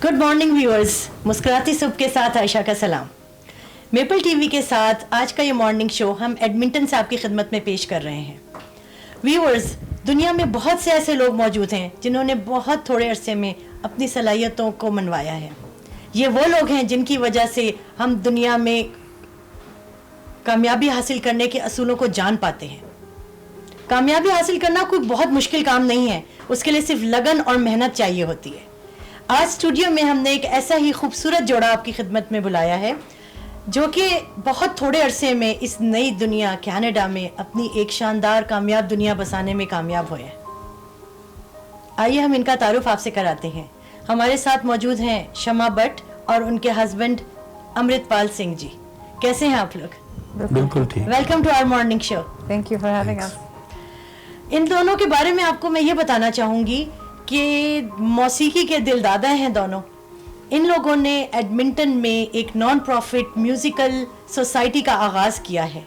Good morning viewers, मुस्कुराती सुबह के साथ आयशा का सलाम। मेपल टीवी के साथ आज का ये मॉर्निंग शो हम एडमिंटन से आपकी खिदमत में पेश कर रहे हैं। व्यूअर्स, दुनिया में बहुत से ऐसे लोग मौजूद हैं जिन्होंने बहुत थोड़े अरसे में अपनी सलाहियतों को मनवाया है। ये वो लोग हैं जिनकी वजह से हम दुनिया में कामयाबी हासिल करने के असूलों को जान पाते हैं। कामयाबी हासिल करना कोई बहुत मुश्किल काम नहीं है, उसके लिए सिर्फ लगन और मेहनत चाहिए होती है। आज स्टूडियो में हमने एक ऐसा ही खूबसूरत जोड़ा आपकी खिदमत में बुलाया है जो कि बहुत थोड़े अरसे में इस नई दुनिया कनाडा में अपनी एक शानदार कामयाब दुनिया बसाने में कामयाब हुए हैं। आइए हम इनका तारुफ आपसे कराते हैं। हमारे साथ मौजूद हैं शमा भट्ट और उनके हस्बैंड अमृतपाल सिंह जी। कैसे हैं आप लोग? बिल्कुल ठीक। Welcome to our morning show. Thank you for having us. इन दोनों के बारे में आपको मैं ये बताना चाहूँगी कि मौसीकी के दिलदादा हैं दोनों। इन लोगों ने एडमिंटन में एक नॉन प्रॉफिट म्यूज़िकल सोसाइटी का आगाज़ किया है।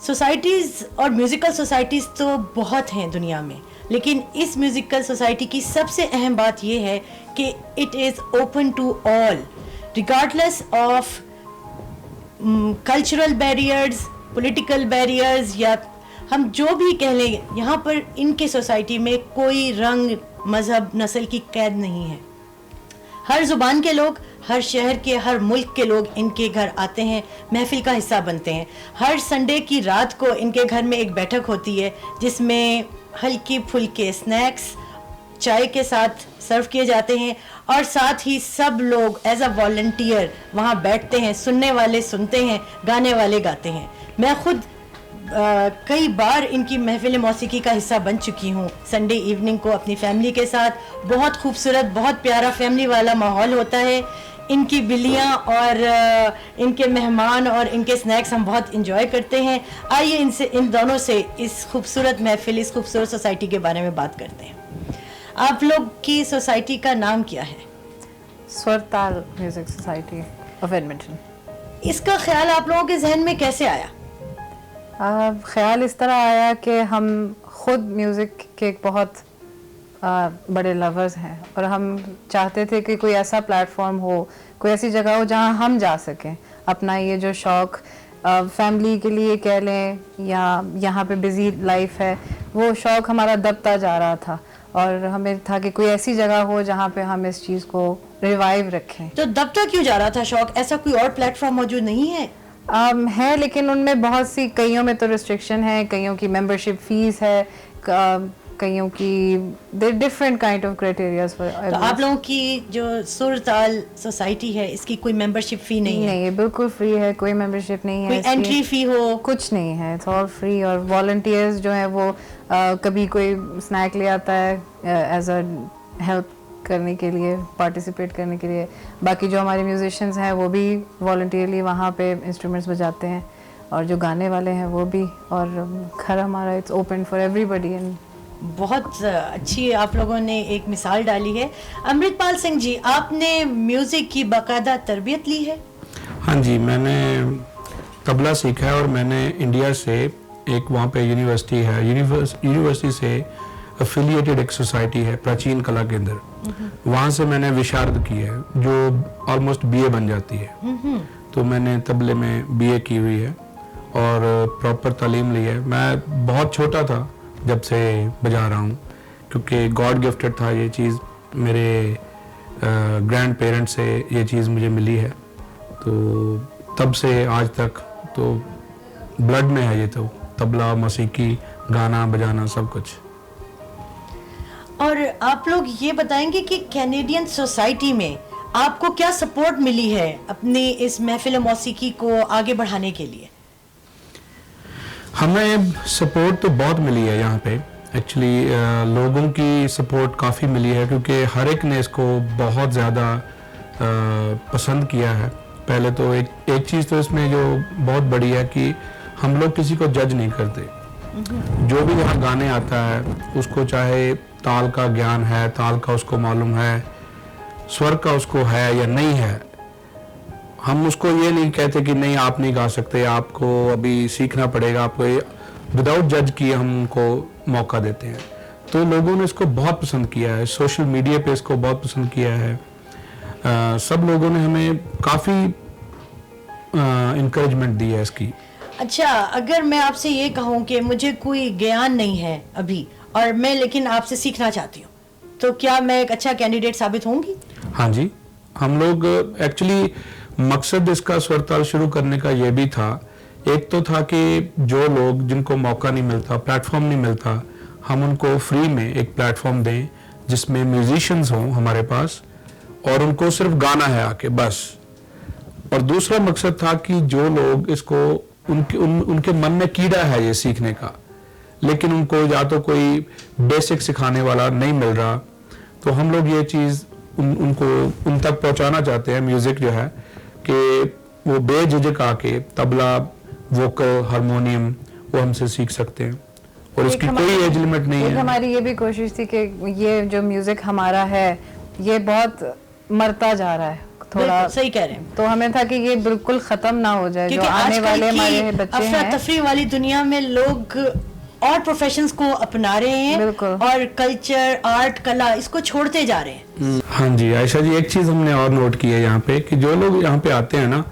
सोसाइटीज़ और म्यूज़िकल सोसाइटीज़ तो बहुत हैं दुनिया में, लेकिन इस म्यूज़िकल सोसाइटी की सबसे अहम बात यह है कि it is open to all regardless of cultural barriers, political barriers, या हम जो भी कह लें, यहाँ पर इनके सोसाइटी में कोई रंग, मज़हब, नस्ल की कैद नहीं है। हर ज़ुबान के लोग, हर शहर के, हर मुल्क के लोग इनके घर आते हैं, महफिल का हिस्सा बनते हैं। हर संडे की रात को इनके घर में एक बैठक होती है जिसमें हल्की फुल्के स्नैक्स चाय के साथ सर्व किए जाते हैं और साथ ही सब लोग एज अ वॉलंटियर वहाँ बैठते हैं। सुनने वाले सुनते हैं, गाने वाले गाते हैं। मैं खुद कई बार इनकी महफिल मौसीकी का हिस्सा बन चुकी हूँ संडे इवनिंग को अपनी फैमिली के साथ। बहुत खूबसूरत, बहुत प्यारा फैमिली वाला माहौल होता है। इनकी बिल्लियाँ और इनके मेहमान और इनके स्नैक्स हम बहुत इंजॉय करते हैं। आइए इन दोनों से इस खूबसूरत महफिल, इस खूबसूरत सोसाइटी के बारे में बात करते हैं। आप लोग की सोसाइटी का नाम क्या है? स्वरताल म्यूजिक सोसाइटी ऑफ एडमिंटन। इसका ख्याल आप लोगों के जहन में कैसे आया? ख्याल इस तरह आया कि हम खुद म्यूज़िक के एक बहुत बड़े लवर्स हैं और हम चाहते थे कि कोई ऐसा प्लेटफॉर्म हो, कोई ऐसी जगह हो जहां हम जा सकें। अपना ये जो शौक़ फैमिली के लिए कह लें या यहाँ पे बिज़ी लाइफ है, वो शौक़ हमारा दबता जा रहा था और हमें था कि कोई ऐसी जगह हो जहाँ पे हम इस चीज़ को रिवाइव रखें। तो दबता क्यों जा रहा था शौक़? ऐसा कोई और प्लेटफॉर्म मौजूद नहीं है? है, लेकिन उनमें बहुत सी, कईयों में तो रिस्ट्रिक्शन है, कईयों की मेंबरशिप फीस है, कईयों की different kind of criterias for. तो आप लोगों की जो सुरताल सोसाइटी है, इसकी कोई मेंबरशिप फी नहीं है? नहीं, ये बिल्कुल फ्री है, कोई मेंबरशिप नहीं है, कोई एंट्री फी हो? कुछ नहीं है, इट्स ऑल फ्री। और वॉलंटियर्स जो है वो कभी कोई स्नैक ले आता है एज अ हेल्प करने के लिए, पार्टिसिपेट करने के लिए। बाकी जो हमारे म्यूजिशियंस हैं वो भी वॉलंटियरली वहाँ पे इंस्ट्रूमेंट्स बजाते हैं और जो गाने वाले हैं वो भी। और घर हमारा it's open for everybody. And बहुत अच्छी आप लोगों ने एक मिसाल डाली है। अमृतपाल सिंह जी, आपने म्यूज़िक की बाकायदा तरबियत ली है? हाँ जी, मैंने तबला सीखा है और मैंने इंडिया से एक वहाँ पे यूनिवर्सिटी है, यूनिवर्सिटी से एफिलिएटेड एक सोसाइटी है प्राचीन कला केंद्र, वहाँ से मैंने विशारद की है जो ऑलमोस्ट बीए बन जाती है। तो मैंने तबले में बीए की हुई है और प्रॉपर तालीम ली है। मैं बहुत छोटा था जब से बजा रहा हूँ, क्योंकि गॉड गिफ्टेड था ये चीज़। मेरे ग्रैंड पेरेंट्स से ये चीज़ मुझे मिली है, तो तब से आज तक तो ब्लड में है ये। तो तबला, मौसीकी, गाना बजाना सब कुछ। और आप लोग ये बताएंगे कि कैनेडियन सोसाइटी में आपको क्या सपोर्ट मिली है अपनी इस महफिल मौसीकी को आगे बढ़ाने के लिए? हमें सपोर्ट तो बहुत मिली है यहाँ पे। एक्चुअली लोगों की सपोर्ट काफ़ी मिली है, क्योंकि हर एक ने इसको बहुत ज़्यादा पसंद किया है। पहले तो एक चीज़ तो इसमें जो बहुत बड़ी है कि हम लोग किसी को जज नहीं करते। जो भी यहाँ गाने आता है उसको चाहे ताल का ज्ञान है, ताल का उसको मालूम है, स्वर का उसको है या नहीं है, हम उसको ये नहीं कहते कि नहीं आप नहीं गा सकते, आपको अभी सीखना पड़ेगा, आपको विदाउट जज किए हम उनको मौका देते हैं। तो लोगों ने इसको बहुत पसंद किया है, सोशल मीडिया पे इसको बहुत पसंद किया है। सब लोगों ने हमें काफ़ी इंकरेजमेंट दी है इसकी। अच्छा, अगर मैं आपसे ये कहूँ कि मुझे कोई ज्ञान नहीं है अभी और मैं लेकिन आपसे सीखना चाहती हूँ, तो क्या मैं एक अच्छा कैंडिडेट साबित होंगी? हाँ जी, हम लोग एक्चुअली मकसद इसका स्वरताल शुरू करने का ये भी था, एक तो था कि जो लोग जिनको मौका नहीं मिलता, प्लेटफॉर्म नहीं मिलता, हम उनको फ्री में एक प्लेटफॉर्म दें जिसमें म्यूजिशियंस हों हमारे पास और उनको सिर्फ गाना है आके बस। और दूसरा मकसद था कि जो लोग इसको उनके मन में कीड़ा है ये सीखने का, लेकिन उनको या तो कोई बेसिक सिखाने वाला नहीं मिल रहा, तो हम लोग ये चीज़ उनको उन तक पहुंचाना चाहते हैं म्यूजिक जो है, कि वो बेझिझक आके तबला, वोकल, हारमोनियम वो हमसे सीख सकते हैं और इसकी कोई एज लिमिट नहीं है। हमारी ये भी कोशिश थी कि ये जो म्यूजिक हमारा है ये बहुत मरता जा रहा है, थोड़ा सही कह रहे हैं। तो हमें था कि ये बिल्कुल खत्म ना हो जाए, जो आने वाले हमारे बच्चे हैं। तफरी वाली दुनिया में लोग और प्रोफेशंस को अपना रहे हैं और कल्चर, आर्ट, कला इसको छोड़ते जा रहे हैं। हाँ जी आयशा जी, एक चीज हमने और नोट की है यहाँ पे कि जो लोग यहाँ पे आते हैं ना,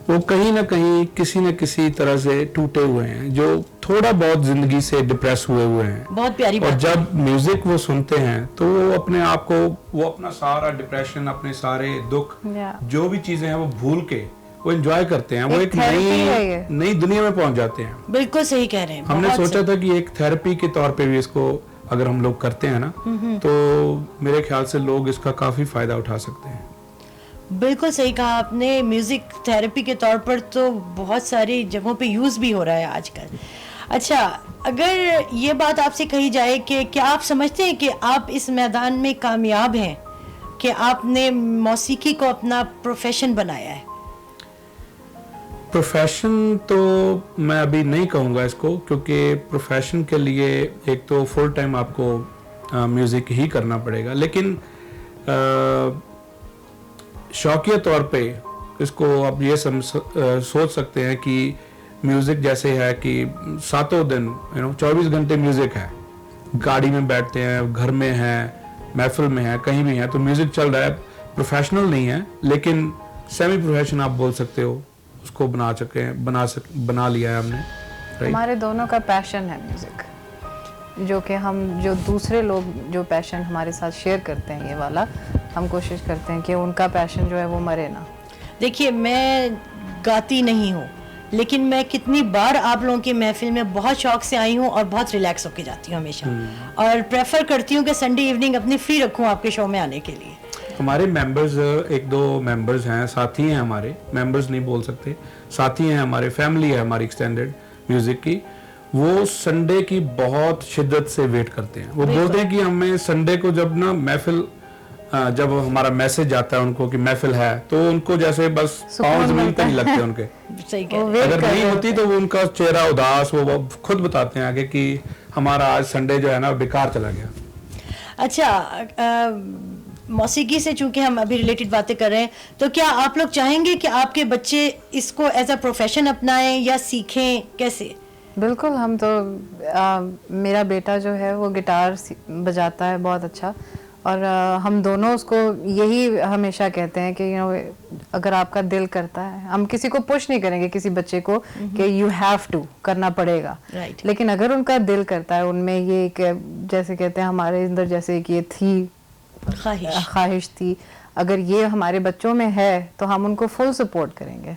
वो कहीं ना कहीं किसी न किसी तरह से टूटे हुए हैं, जो थोड़ा बहुत जिंदगी से डिप्रेस हुए हैं। बहुत प्यारी बात। और जब म्यूजिक वो सुनते हैं तो वो अपने आप को, वो अपना सारा डिप्रेशन, अपने सारे दुख, जो भी चीजें हैं वो भूल के वो एंजॉय करते हैं, वो एक नई दुनिया में पहुंच जाते हैं। बिल्कुल सही कह रहे हैं। हमने सोचा था कि एक थेरेपी के तौर पे भी इसको अगर हम लोग करते हैं ना, तो मेरे ख्याल से लोग इसका काफी फायदा उठा सकते हैं। बिल्कुल सही कहा आपने। म्यूजिक थेरेपी के तौर पर तो बहुत सारी जगहों पे यूज भी हो रहा है आजकल। अच्छा, अगर ये बात आपसे कही जाए कि क्या आप समझते हैं कि आप इस मैदान में कामयाब हैं, कि आपने मौसीकी को अपना प्रोफेशन बनाया है? प्रोफेशन तो मैं अभी नहीं कहूँगा इसको, क्योंकि प्रोफेशन के लिए एक तो फुल टाइम आपको म्यूज़िक ही करना पड़ेगा, लेकिन शौकिया तौर पे इसको आप ये सोच सकते हैं कि म्यूज़िक जैसे है कि सातों दिन 24 घंटे म्यूज़िक है, गाड़ी में बैठते हैं, घर में हैं, महफिल में हैं, कहीं भी हैं तो म्यूज़िक चल रहा है। प्रोफेशनल नहीं है लेकिन सेमी प्रोफेशन आप बोल सकते हो, उसको बना लिया है हमने। हमारे दोनों का पैशन है म्यूजिक, जो कि हम जो दूसरे लोग जो पैशन हमारे साथ शेयर करते हैं, ये वाला हम कोशिश करते हैं कि उनका पैशन जो है वो मरे ना। देखिए, मैं गाती नहीं हूँ, लेकिन मैं कितनी बार आप लोगों की महफिल में बहुत शौक से आई हूँ और बहुत रिलैक्स होके जाती हूँ हमेशा, और प्रेफर करती हूँ कि संडे इवनिंग अपनी फ्री रखूँ आपके शो में आने के लिए। हमारे मेंबर्स, एक दो मेंबर्स हैं, साथी हैं हमारे, मेंबर्स नहीं बोल सकते, साथी हैं हमारे, फैमिली है हमारी एक्सटेंडेड म्यूजिक की, वो संडे की बहुत शिद्दत से वेट करते हैं। वो बोलते हैं कि हमें संडे को जब ना महफिल, जब हमारा मैसेज आता है उनको कि महफिल है, तो उनको जैसे बस पाँव जमीन पे नहीं लगते उनके। सही कह, अगर नहीं होती तो वो उनका चेहरा उदास, वो खुद बताते हैं आगे कि हमारा आज संडे जो है ना बेकार चला गया। अच्छा, मौसीकी से चूंकि हम अभी रिलेटेड बातें कर रहे हैं, तो क्या आप लोग चाहेंगे कि आपके बच्चे इसको एज अ प्रोफेशन अपनाएं या सीखें, कैसे? बिल्कुल, हम तो मेरा बेटा जो है वो गिटार बजाता है बहुत अच्छा, और हम दोनों उसको यही हमेशा कहते हैं कि अगर आपका दिल करता है, हम किसी को पुश नहीं करेंगे किसी बच्चे को कि यू हैव टू करना पड़ेगा, लेकिन अगर उनका दिल करता है, उनमें ये जैसे कहते हैं हमारे अंदर जैसे कि ये थी ख्वाहिश थी, अगर ये हमारे बच्चों में है तो हम उनको फुल सपोर्ट करेंगे,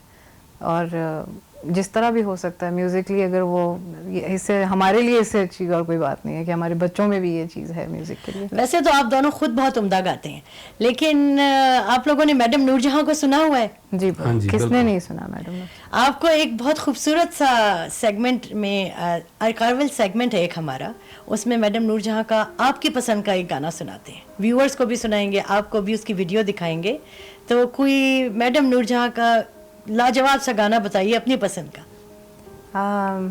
और जिस तरह भी हो सकता है म्यूजिकली, अगर वो इससे हमारे लिए इससे अच्छी और कोई बात नहीं है कि हमारे बच्चों में भी ये चीज़ है म्यूजिक के लिए। वैसे तो आप दोनों खुद बहुत उम्दा गाते हैं, लेकिन आप लोगों ने मैडम नूरजहां को सुना हुआ है? जी, किसने नहीं सुना मैडम। आपको एक बहुत खूबसूरत सा सेगमेंट में, आर्काइवल सेगमेंट है एक हमारा, उसमें मैडम नूरजहां का आपकी पसंद का एक गाना सुनाते हैं, व्यूअर्स को भी सुनाएंगे, आपको भी उसकी वीडियो दिखाएंगे। तो कोई मैडम नूरजहां का लाजवाब सा गाना बताइए अपनी पसंद का।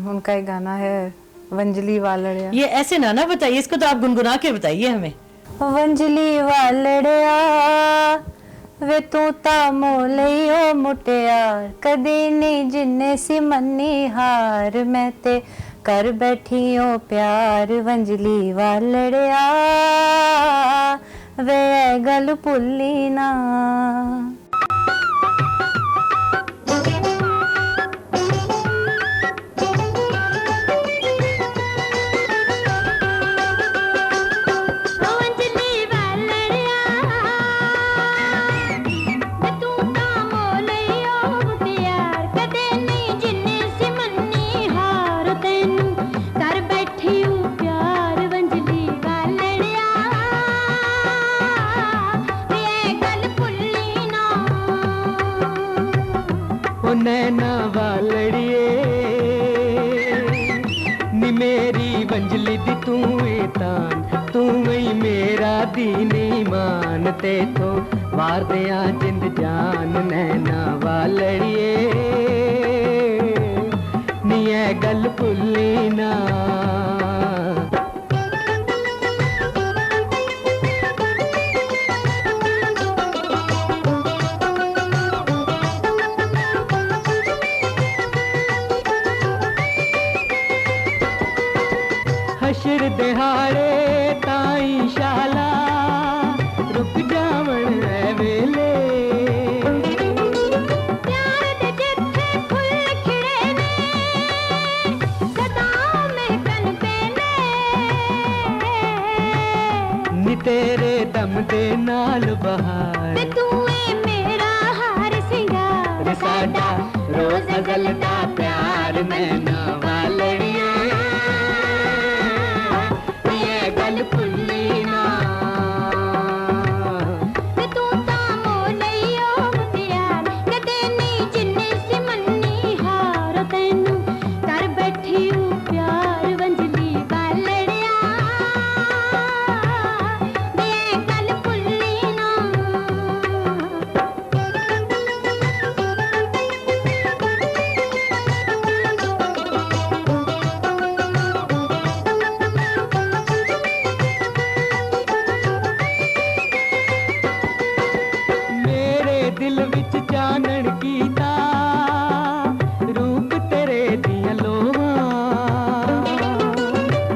उनका एक गाना है वंजली वालड़िया। ये ऐसे ना बताइए, इसको तो आप गुनगुना के बताइए हमें। वंजली वालड़िया वे तू ता मोलियो मुटियार, कदी नहीं जिन्ने सी मन्नी हार, मैं ते कर बैठियो प्यार, वंजली वालड़िया वे गल भुल्ली ना। नैना वालड़िए नी मेरी वंजली दी तू तान, तू ही मेरा दीन ईमान, ते तो वार दिया जिंद जान। नैना वालड़िए नी ऐ गल भुल्ली ना। हशर दिहाड़े ताई शाला रुक जावण है वेले, प्यार दे जिथे फुल खिड़े ने सदा महकन पेने, नी तेरे दम दे नाल बहार, ते तू ए मेरा हार सिंगार, साडा रोज गलदा प्यार। नैना वालड़िए गल भुल्ली ना। तू तां मोलैयो मुटियार, कदे नहीं जिन्ने सी मन्नी हार, तैनू कर बैठी हूँ प्यार वंजली वालड़िया, वे गल भुल्ली ना। दिल विच जानन कीता रूप तेरे दियां लोहां,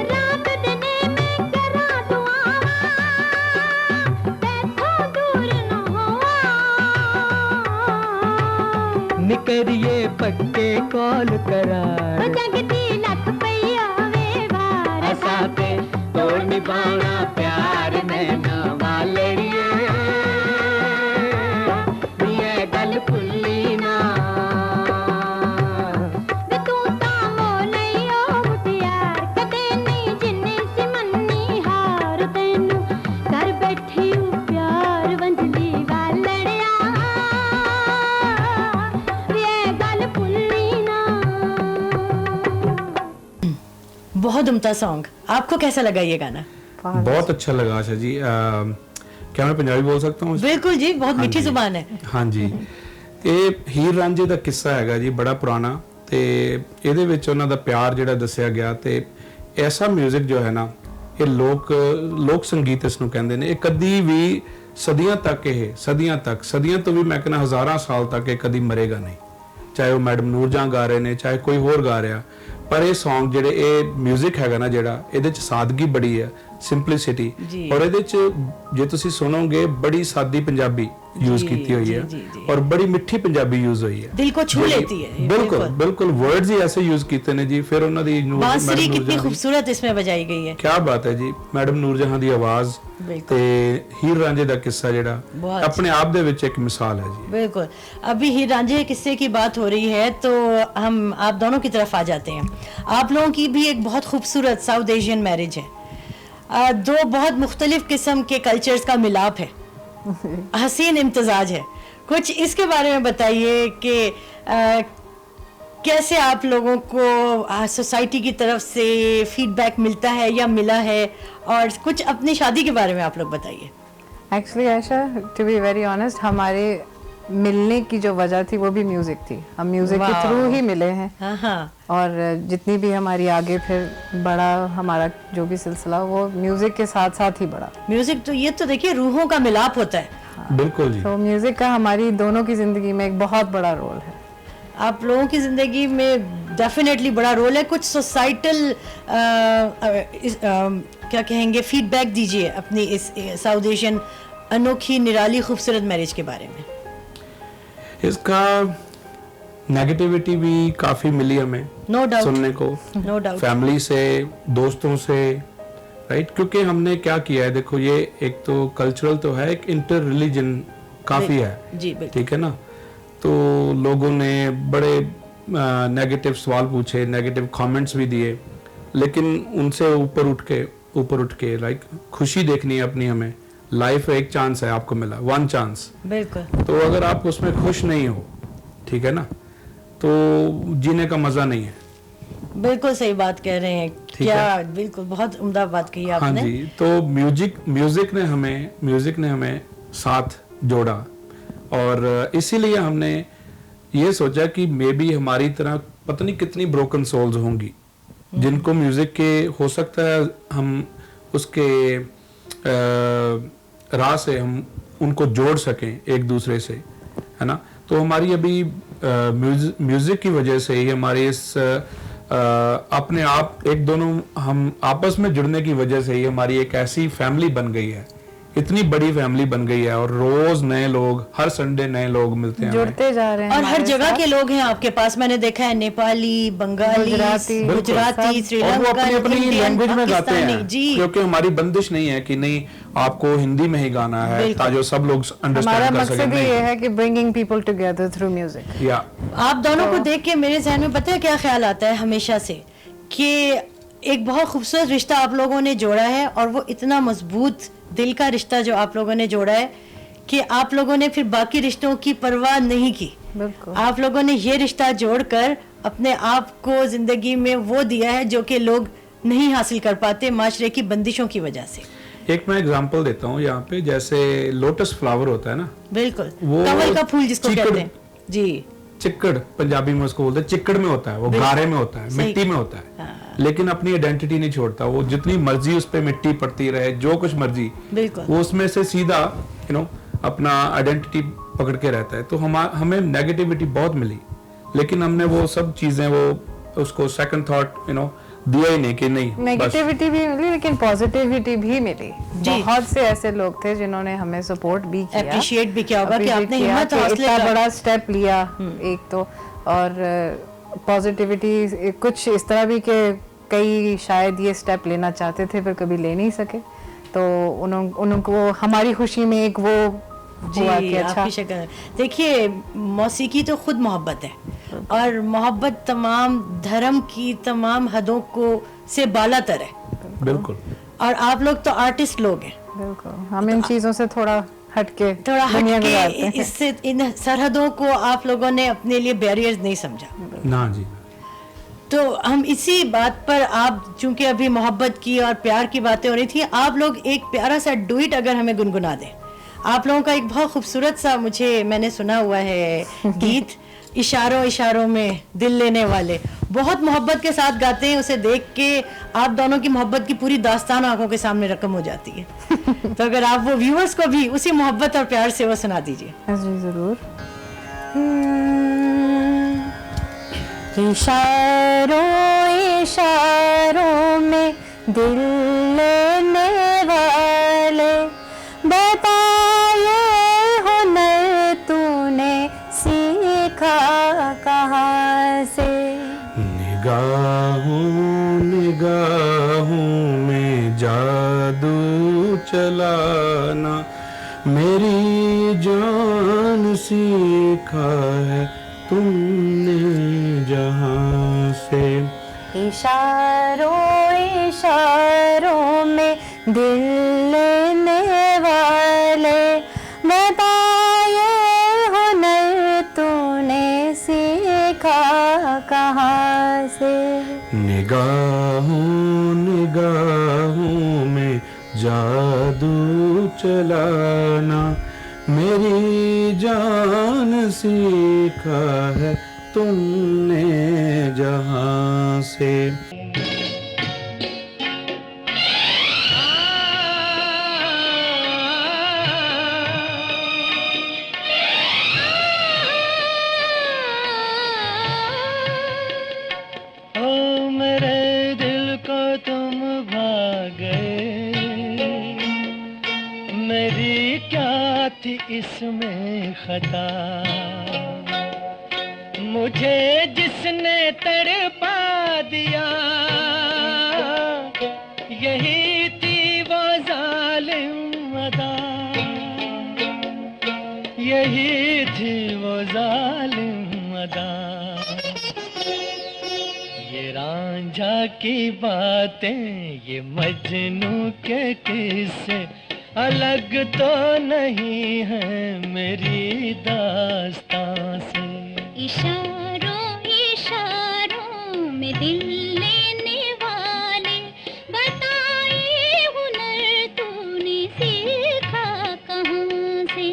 रात दिने मैं करा दुआवां, तैथों दूर न होवां, निकरिए पक्के कॉल करार, जगदी लख पईया वे वार, असा ते तोड़ निभाना प्यार। नैना वालड़िए गल भुल्ली ना। तू तां मोलैयो मुटियार, कदे नहीं जिन्ने सी मन्नी हार, तैनू कर बैठी हूँ प्यार वंजली वालड़िया, वे गल भुल्ली ना। बहुत उम्दा सॉन्ग, आपको कैसा लगा ये गाना? बहुत अच्छा लगा आशा जी। क्या मैं पंजाबी बोल सकता हूँ? बिल्कुल जी, बहुत मीठी जुबान है। हाँ जी, ਇਹ ਹੀਰ ਰਾਂਝੇ ਦਾ ਕਿੱਸਾ ਹੈਗਾ ਜੀ, ਬੜਾ ਪੁਰਾਣਾ, ਤੇ ਇਹਦੇ ਵਿੱਚ ਉਹਨਾਂ ਦਾ ਪਿਆਰ ਜਿਹੜਾ ਦੱਸਿਆ ਗਿਆ, ਤੇ ਐਸਾ 뮤직 ਜੋ ਹੈ ਨਾ, ਇਹ ਲੋਕ ਸੰਗੀਤ ਇਸ ਨੂੰ ਕਹਿੰਦੇ ਨੇ। ਇਹ ਕਦੀ ਵੀ ਸਦੀਆਂ ਤੋਂ ਵੀ, ਮੈਂ ਕਹਿੰਦਾ ਹਜ਼ਾਰਾਂ ਸਾਲ ਤੱਕ ਇਹ ਕਦੀ ਮਰੇਗਾ ਨਹੀਂ, ਚਾਹੇ ਉਹ ਮੈਡਮ ਨੂਰਜਹਾਂ ਗਾ ਰਹੇ ਨੇ, ਚਾਹੇ ਕੋਈ ਹੋਰ ਗਾ ਰਿਹਾ। ਪਰ ਇਹ Song ਜਿਹੜੇ, ਇਹ 뮤직 ਹੈਗਾ ਨਾ ਜਿਹੜਾ, ਇਹਦੇ ਚ ਸਾਦਗੀ ਬੜੀ ਹੈ, ਸਿੰਪਲਿਸਿਟੀ, ਔਰ ਇਹਦੇ ਚ ਜੇ ਤੁਸੀਂ ਸੁਣੋਗੇ ਬੜੀ ਸਾਦੀ ਪੰਜਾਬੀ यूज की हुई है, और बड़ी मिठी पंजाबी यूज हुई है, दिल को छू लेती है। बिल्कुल वर्ड्स ही ऐसे यूज किए ने जी। फिर उन्होंने दी बांसुरी कितनी खूबसूरत इसमें बजाई गई है, क्या बात है जी। मैडम नूरजहां दी आवाज ते हीर रांझे दा किस्सा जेड़ा अपने आप दे विच एक मिसाल है जी। बिल्कुल, अभी हीर रांझे के किस्से की बात हो रही है तो हम आप दोनों की तरफ आ जाते हैं। आप लोगों की भी एक बहुत खूबसूरत साउथ एशियन मैरिज है, दो बहुत मुख्तलिफ किस्म के कल्चर्स का मिलाप है, हसीन इम्तजाज है। कुछ इसके बारे में बताइए कि कैसे आप लोगों को सोसाइटी की तरफ से फीडबैक मिलता है या मिला है, और कुछ अपनी शादी के बारे में आप लोग बताइए। Actually Ayesha, to be very honest, हमारे मिलने की जो वजह थी वो भी म्यूजिक थी। हम म्यूजिक के थ्रू ही मिले हैं। हाँ। और जितनी भी हमारी आगे फिर बड़ा हमारा जो भी सिलसिला, वो म्यूजिक के साथ साथ ही बढ़ा। म्यूजिक तो ये तो देखिए रूहों का मिलाप होता है। हाँ। बिल्कुल जी। तो म्यूजिक का हमारी दोनों की जिंदगी में एक बहुत बड़ा रोल है। आप लोगों की जिंदगी में डेफिनेटली बड़ा रोल है। कुछ सोसाइटल क्या कहेंगे फीडबैक दीजिए अपनी इस साउथ एशियन अनोखी निराली खूबसूरत मैरिज के बारे में। इसका नेगेटिविटी भी काफी मिली हमें नो डाउट, सुनने को, नो डाउट, फैमिली से, दोस्तों से, राइट। क्योंकि हमने क्या किया है, देखो ये एक तो कल्चरल तो है, एक इंटर रिलीजन काफी है जी बिल्कुल, ठीक है ना। तो लोगों ने बड़े नेगेटिव सवाल पूछे, नेगेटिव कमेंट्स भी दिए, लेकिन उनसे ऊपर उठ के लाइक खुशी देखनी है अपनी। हमें लाइफ एक चांस है, आपको मिला वन चांस, बिल्कुल। तो अगर आप उसमें खुश नहीं हो, ठीक है ना, तो जीने का मजा नहीं है। बिल्कुल सही बात कह रहे हैं, क्या बिल्कुल बहुत उम्दा बात कही आपने। हाँ जी, तो म्यूजिक ने हमें साथ जोड़ा, और इसीलिए हमने ये सोचा कि मे बी हमारी तरह पता नहीं कितनी ब्रोकन सोल्स होंगी जिनको म्यूजिक के हो सकता है हम उसके राह से हम उनको जोड़ सकें एक दूसरे से, है ना। तो हमारी अभी म्यूजिक की वजह से ही हमारी इस अपने आप एक दोनों हम आपस में जुड़ने की वजह से ही हमारी एक ऐसी फैमिली बन गई है, इतनी बड़ी फैमिली बन गई है, और रोज नए लोग, हर संडे नए लोग मिलते हैं, जुड़ते जा रहे हैं, और हर जगह के लोग हैं आपके पास। मैंने देखा है नेपाली, बंगाली, गुजराती, श्रीलंकन, अपनी लैंग्वेज में गाते हैं जी। क्योंकि हमारी बंदिश नहीं है कि नहीं आपको हिंदी में ही गाना है ताकि सब लोग अंडरस्टैंड हमारा कर सकें। मकसद ये है कि bringing people together through music. या आप दोनों को देख के मेरे ज़हन में पता है क्या ख्याल आता है हमेशा से, कि एक बहुत खूबसूरत रिश्ता आप लोगों ने जोड़ा है, और वो इतना मजबूत दिल का रिश्ता जो आप लोगों ने जोड़ा है कि आप लोगों ने फिर बाकी रिश्तों की परवाह नहीं की। बिल्कुल, आप लोगों ने ये रिश्ता जोड़कर अपने आप को जिंदगी में वो दिया है जो कि लोग नहीं हासिल कर पाते माशरे की बंदिशों की वजह से। एक मैं एग्जांपल देता हूँ यहाँ पे, जैसे लोटस फ्लावर होता है ना, बिल्कुल, वो कमल का फूल जिसको चिकड़- कहते हैं जी, चिक्कड़ पंजाबी में उसको बोलते हैं, चिक्कड़ में होता है वो, गारे में होता है, सही। मिट्टी में होता है, हाँ। लेकिन अपनी आइडेंटिटी नहीं छोड़ता। वो जितनी मर्जी उस पे मिट्टी पड़ती रहे, जो कुछ मर्जी, बिल्कुल, वो उसमें से सीधा अपना आइडेंटिटी पकड़ के रहता है। तो हमें नेगेटिविटी बहुत मिली, लेकिन हमने वो सब चीजें वो उसको सेकंड थॉट दिया ही नहीं कि नहीं बस। नेगेटिविटी भी मिली लेकिन पॉजिटिविटी भी मिली। जी। बहुत से ऐसे लोग थे जिन्होंने हमें सपोर्ट भी किया, अप्रिशिएट भी किया होगा कि appreciate आपने किया हिम्मत कि हौसले इतना का बड़ा स्टेप लिया एक तो, और पॉजिटिविटी कुछ इस तरह भी कि कई शायद ये स्टेप लेना चाहते थे पर कभी ले नहीं सके, तो उनको हमारी खुशी में एक वो हुआ कि जी। अच्छा। आपकी शक्ल देखिए, मौसीकी तो खुद मोहब्बत है, और मोहब्बत तमाम धर्म की तमाम हदों को से बालातर है, बिल्कुल। और आप लोग तो आर्टिस्ट लोग हैं, बिल्कुल, हम इन चीजों से थोड़ा हटके थोड़ा दुनिया गुजारते हटके हैं। इससे इन सरहदों को आप लोगों ने अपने लिए बैरियर्स नहीं समझा। ना जी, तो हम इसी बात पर, आप चूंकि अभी मोहब्बत की और प्यार की बातें हो रही थी, आप लोग एक प्यारा सा डुइट अगर हमें गुनगुना दें। आप लोगों का एक बहुत खूबसूरत सा मैंने सुना हुआ है गीत, इशारों इशारों में दिल लेने वाले, बहुत मोहब्बत के साथ गाते हैं। उसे देख के आप दोनों की मोहब्बत की पूरी दास्तान आंखों के सामने रकम हो जाती है। तो अगर आप वो व्यूअर्स को भी उसी मोहब्बत और प्यार से वो सुना दीजिए। जी जरूर। इशारों इशारों में दिल लेने वाले, बताए हुनर तूने सीखा कहाँ से। निगाहों में जादू चलाना मेरी जान सीखा है तुमने जहाँ से। इशारों इशारों में दिल लेने वाले, बताए हुनर तूने सीखा कहाँ से। निगाहों में जादू चलाना मेरी जान सीखा है तुमने जहाँ से। भागे, मेरी क्या थी इसमें खता, मुझे जिसने तड़पा दिया, यही थी वो जालिम अदा, यही थी वो जालिम अदा। ये रांझा की बातें, ये मजनू के किस्से अलग तो नहीं है मेरी दास्तां से। इशारों इशारों में दिल लेने वाले, बताए हुनर तूने सीखा कहाँ से।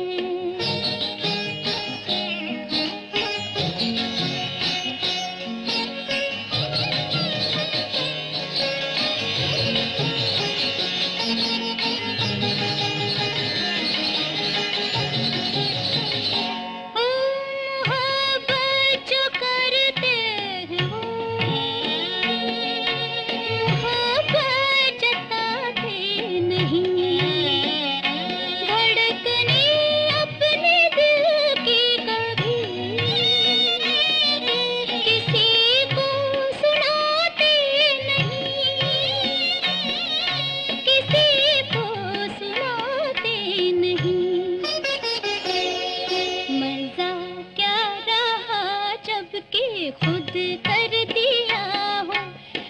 खुद कर दिया हो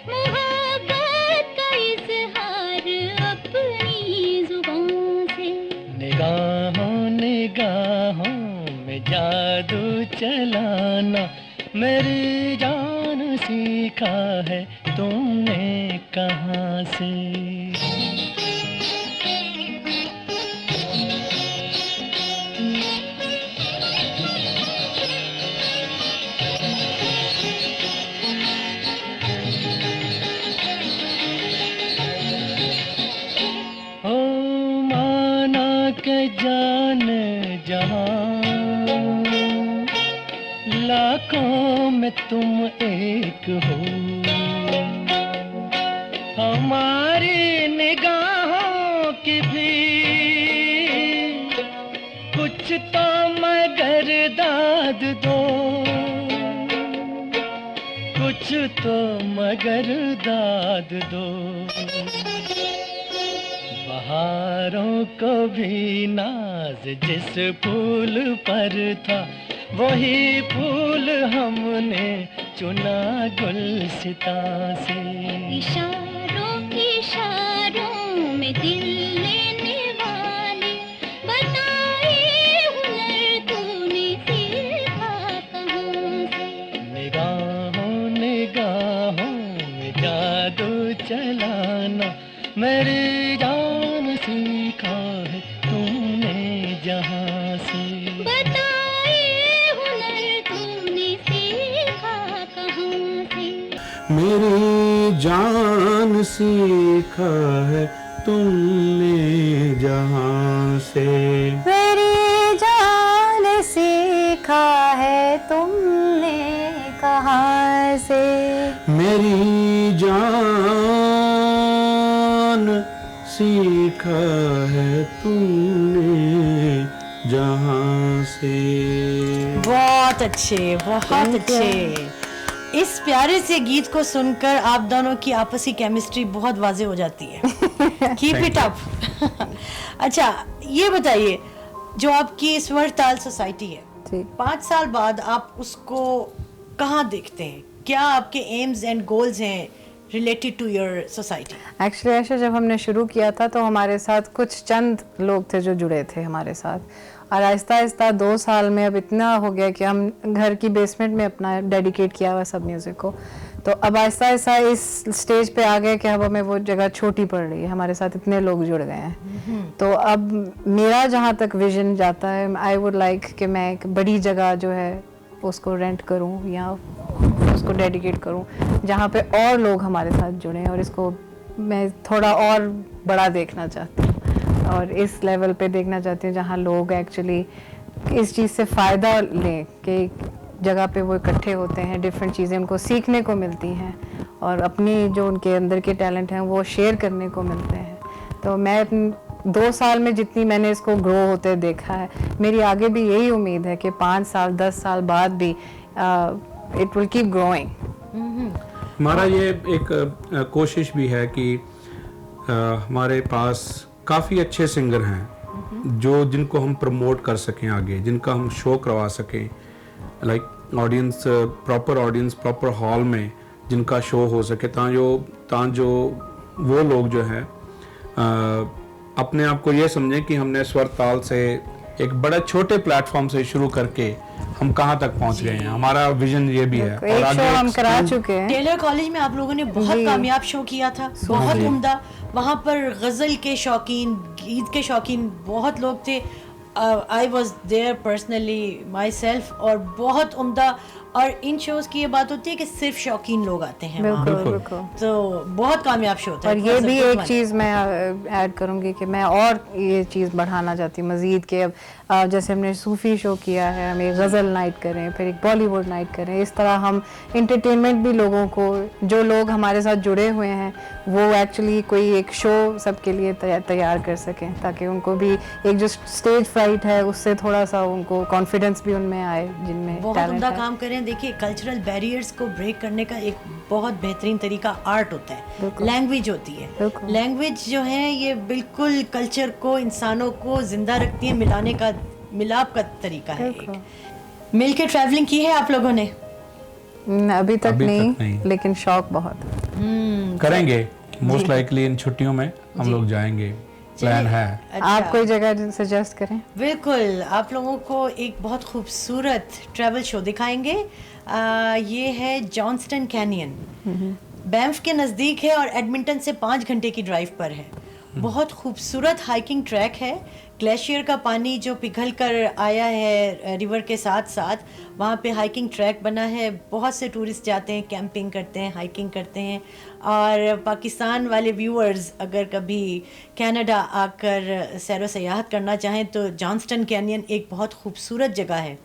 मोहब्बत का इजहार अपनी जुबान से। निगाहों निगाहों में जादू चलाना मेरी जान सीखा है तुमने कहाँ से। के जान जहां लाखों में तुम एक हो, हमारी निगाहों की भी कुछ तो मगर दाद दो, कुछ तो मगर दाद दो। बहारों को भी नाज जिस फूल पर था, वही फूल हमने चुना गुलसिता से। इशारों इशारों में दिल लेने वाले, बताए हुनर तूने सीखा कहाँ से। निगाहों निगाहों में जादू चलाना मेरी जान सीखा है तुमने जहाँ से। बताए हुनर तूने सीखा कहाँ से। मेरी जान सीखा है तुमने जहाँ से। मेरी जान सीखा है तुमने कहाँ से। मेरी जान सीखा है तुमने जहाँ से। बहुत अच्छे, बहुत अच्छे। इस प्यारे से गीत को सुनकर आप दोनों की आपसी केमिस्ट्री बहुत वाज़ेह हो जाती है। Keep it up. अच्छा, ये बताइए, जो आपकी स्वर ताल सोसाइटी है, 5 साल बाद आप उसको कहाँ देखते हैं? क्या आपके एम्स एंड गोल्स हैं related to your society? Actually ऐसे जब हमने शुरू किया था तो हमारे साथ कुछ चंद लोग थे जो जुड़े थे हमारे साथ, और आहिस्ता आहिस्ता 2 साल में अब इतना हो गया कि हम घर की बेसमेंट में अपना डेडिकेट किया हुआ सब म्यूज़िक को। तो अब आहिस्ता आहिस्ता इस स्टेज पे आ गए कि अब हमें वो जगह छोटी पड़ रही है, हमारे साथ इतने लोग जुड़ गए हैं। तो अब मेरा जहाँ तक विजन जाता है, आई वुड लाइक कि मैं एक बड़ी जगह जो है उसको रेंट करूँ या उसको डेडिकेट करूँ जहाँ पे और लोग हमारे साथ जुड़ें, और इसको मैं थोड़ा और बड़ा देखना चाहती हूँ और इस लेवल पे देखना चाहती हूँ जहाँ लोग एक्चुअली इस चीज़ से फ़ायदा लें कि जगह पे वो इकट्ठे होते हैं, डिफरेंट चीज़ें उनको सीखने को मिलती हैं और अपनी जो उनके अंदर के टैलेंट हैं वो शेयर करने को मिलते हैं। तो मैं 2 साल में जितनी मैंने इसको ग्रो होते देखा है, मेरी आगे भी यही उम्मीद है कि 5 साल 10 साल बाद भी इट विल कीप ग्रोइंग। हमारा ये एक कोशिश भी है कि हमारे पास काफ़ी अच्छे सिंगर हैं जो जिनको हम प्रमोट कर सकें आगे, जिनका हम शो करवा सकें, like audience, proper audience, proper hall में जिनका शो हो सके, तांजो वो लोग जो है अपने आप को ये समझें कि हमने स्वर ताल से एक बड़े छोटे प्लेटफॉर्म से शुरू करके हम कहाँ तक पहुँच गए हैं। हमारा विजन ये भी है। एक शो हम करा चुके हैं टेलर कॉलेज में, आप लोगों ने बहुत कामयाब शो किया था, बहुत उम्दा। वहाँ पर गज़ल के शौकीन, गीत के शौकीन बहुत लोग थे। I was there personally myself, और बहुत उम्दा। और इन शोज की ये बात होती है कि सिर्फ शौकीन लोग आते हैं वहाँ। बिल्कुल। तो बहुत कामयाब शो था। और ये भी एक चीज़ मैं ऐड करूँगी कि मैं और ये चीज़ बढ़ाना चाहती हूँ मज़ीद के। अब जैसे हमने सूफ़ी शो किया है, हम एक गज़ल नाइट करें, फिर एक बॉलीवुड नाइट करें, इस तरह हम इंटरटेनमेंट भी लोगों को, जो लोग हमारे साथ जुड़े हुए हैं, वो एक्चुअली कोई एक शो सबके लिए तैयार कर सकें, ताकि उनको भी एक जो स्टेज फ्राइट है उससे थोड़ा सा उनको कॉन्फिडेंस भी उनमें आए, जिनमें बहुत टैलेंट उम्दा है। काम करें। देखिए, कल्चरल बैरियर्स को ब्रेक करने का एक बहुत बेहतरीन तरीका आर्ट होता है, लैंग्वेज होती है। लैंग्वेज जो है ये बिल्कुल कल्चर को, इंसानों को जिंदा रखती है, मिलाप का तरीका है। मिल के ट्रैवलिंग की है आप लोगों ने? अभी तक नहीं, लेकिन शौक बहुत करेंगे। मोस्ट लाइकली इन छुट्टियों में हम लोग जाएंगे, प्लान है। अच्छा। आप कोई जगह सजेस्ट करें? बिल्कुल, आप लोगों को एक बहुत खूबसूरत ट्रैवल शो दिखाएंगे। ये है जॉन्स्टन कैनियन, बैंफ के नज़दीक है और एडमिंटन से 5 घंटे की ड्राइव पर है। बहुत खूबसूरत हाइकिंग ट्रैक है। ग्लेशियर का पानी जो पिघल कर आया है रिवर के साथ साथ, वहाँ पे हाइकिंग ट्रैक बना है। बहुत से टूरिस्ट जाते हैं, कैंपिंग करते हैं, हाइकिंग करते हैं। और पाकिस्तान वाले व्यूअर्स अगर कभी कनाडा आकर सैरो सयाहत करना चाहें तो जॉन्स्टन कैनियन एक बहुत खूबसूरत जगह है।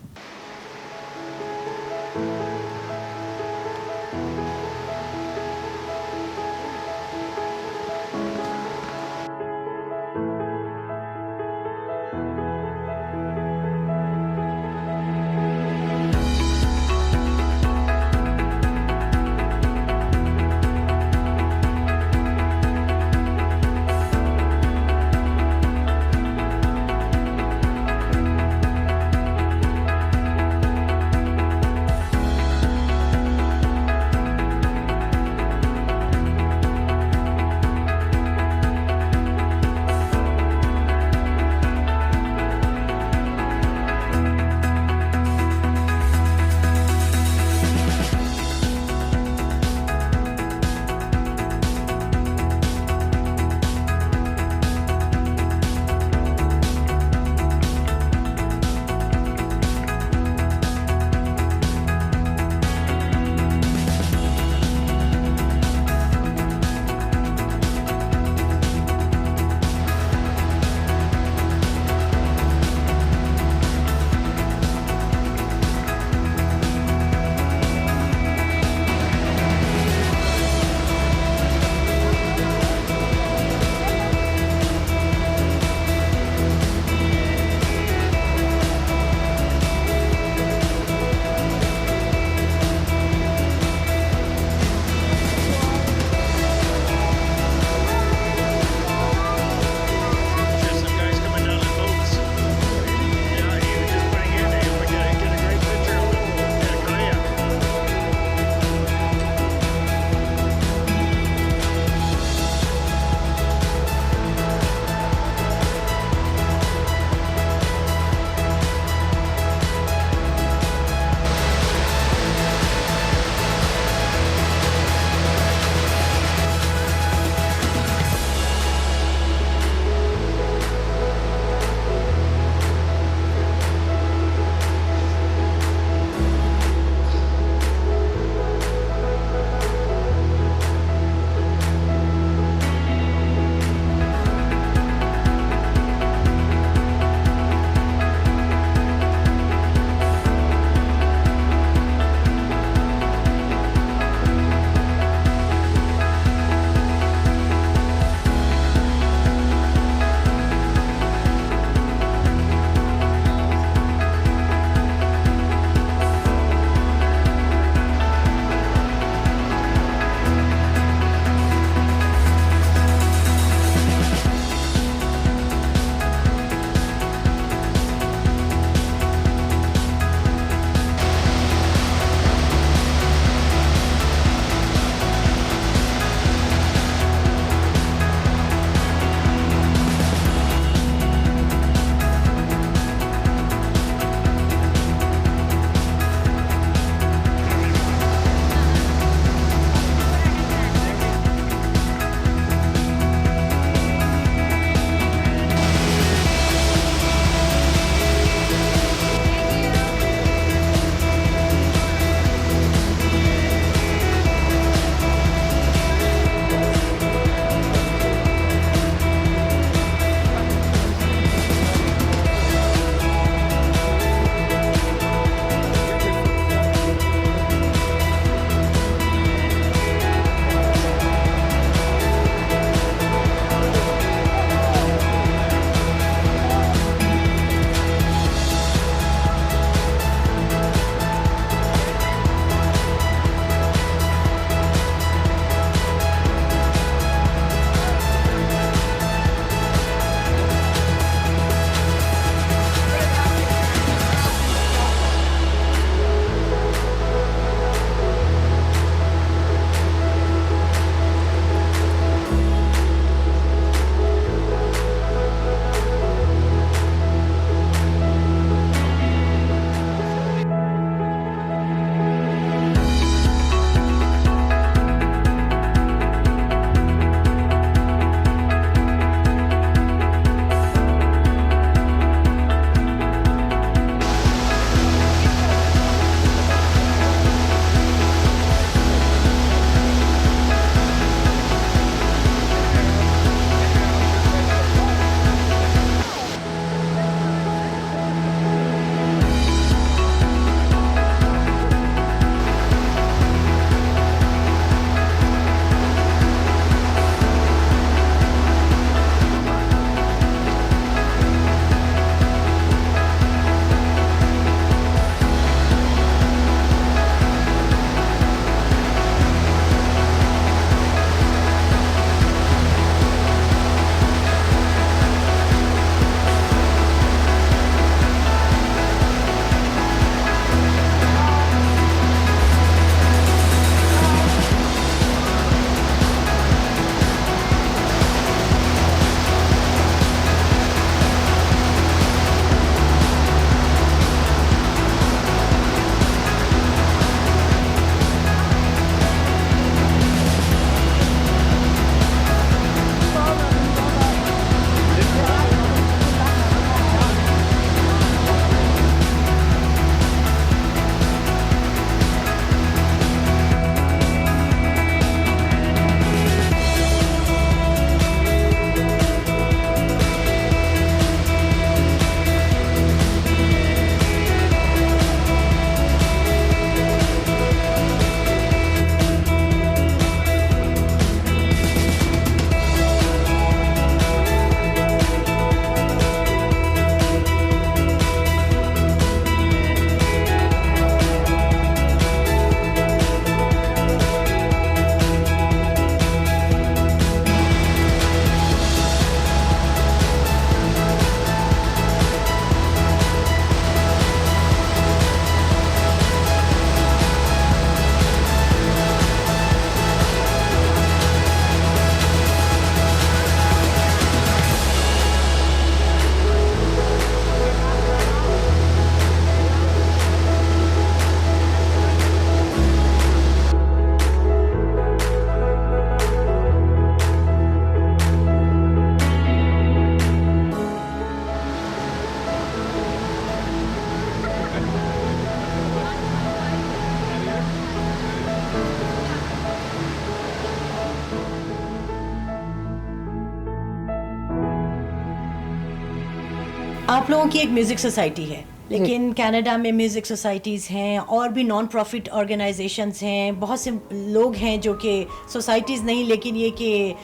आप लोगों की एक म्यूज़िक सोसाइटी है, लेकिन कनाडा में म्यूज़िक सोसाइटीज़ हैं और भी नॉन प्रॉफिट ऑर्गेनाइजेशंस हैं, बहुत से लोग हैं जो कि सोसाइटीज़ नहीं लेकिन ये कि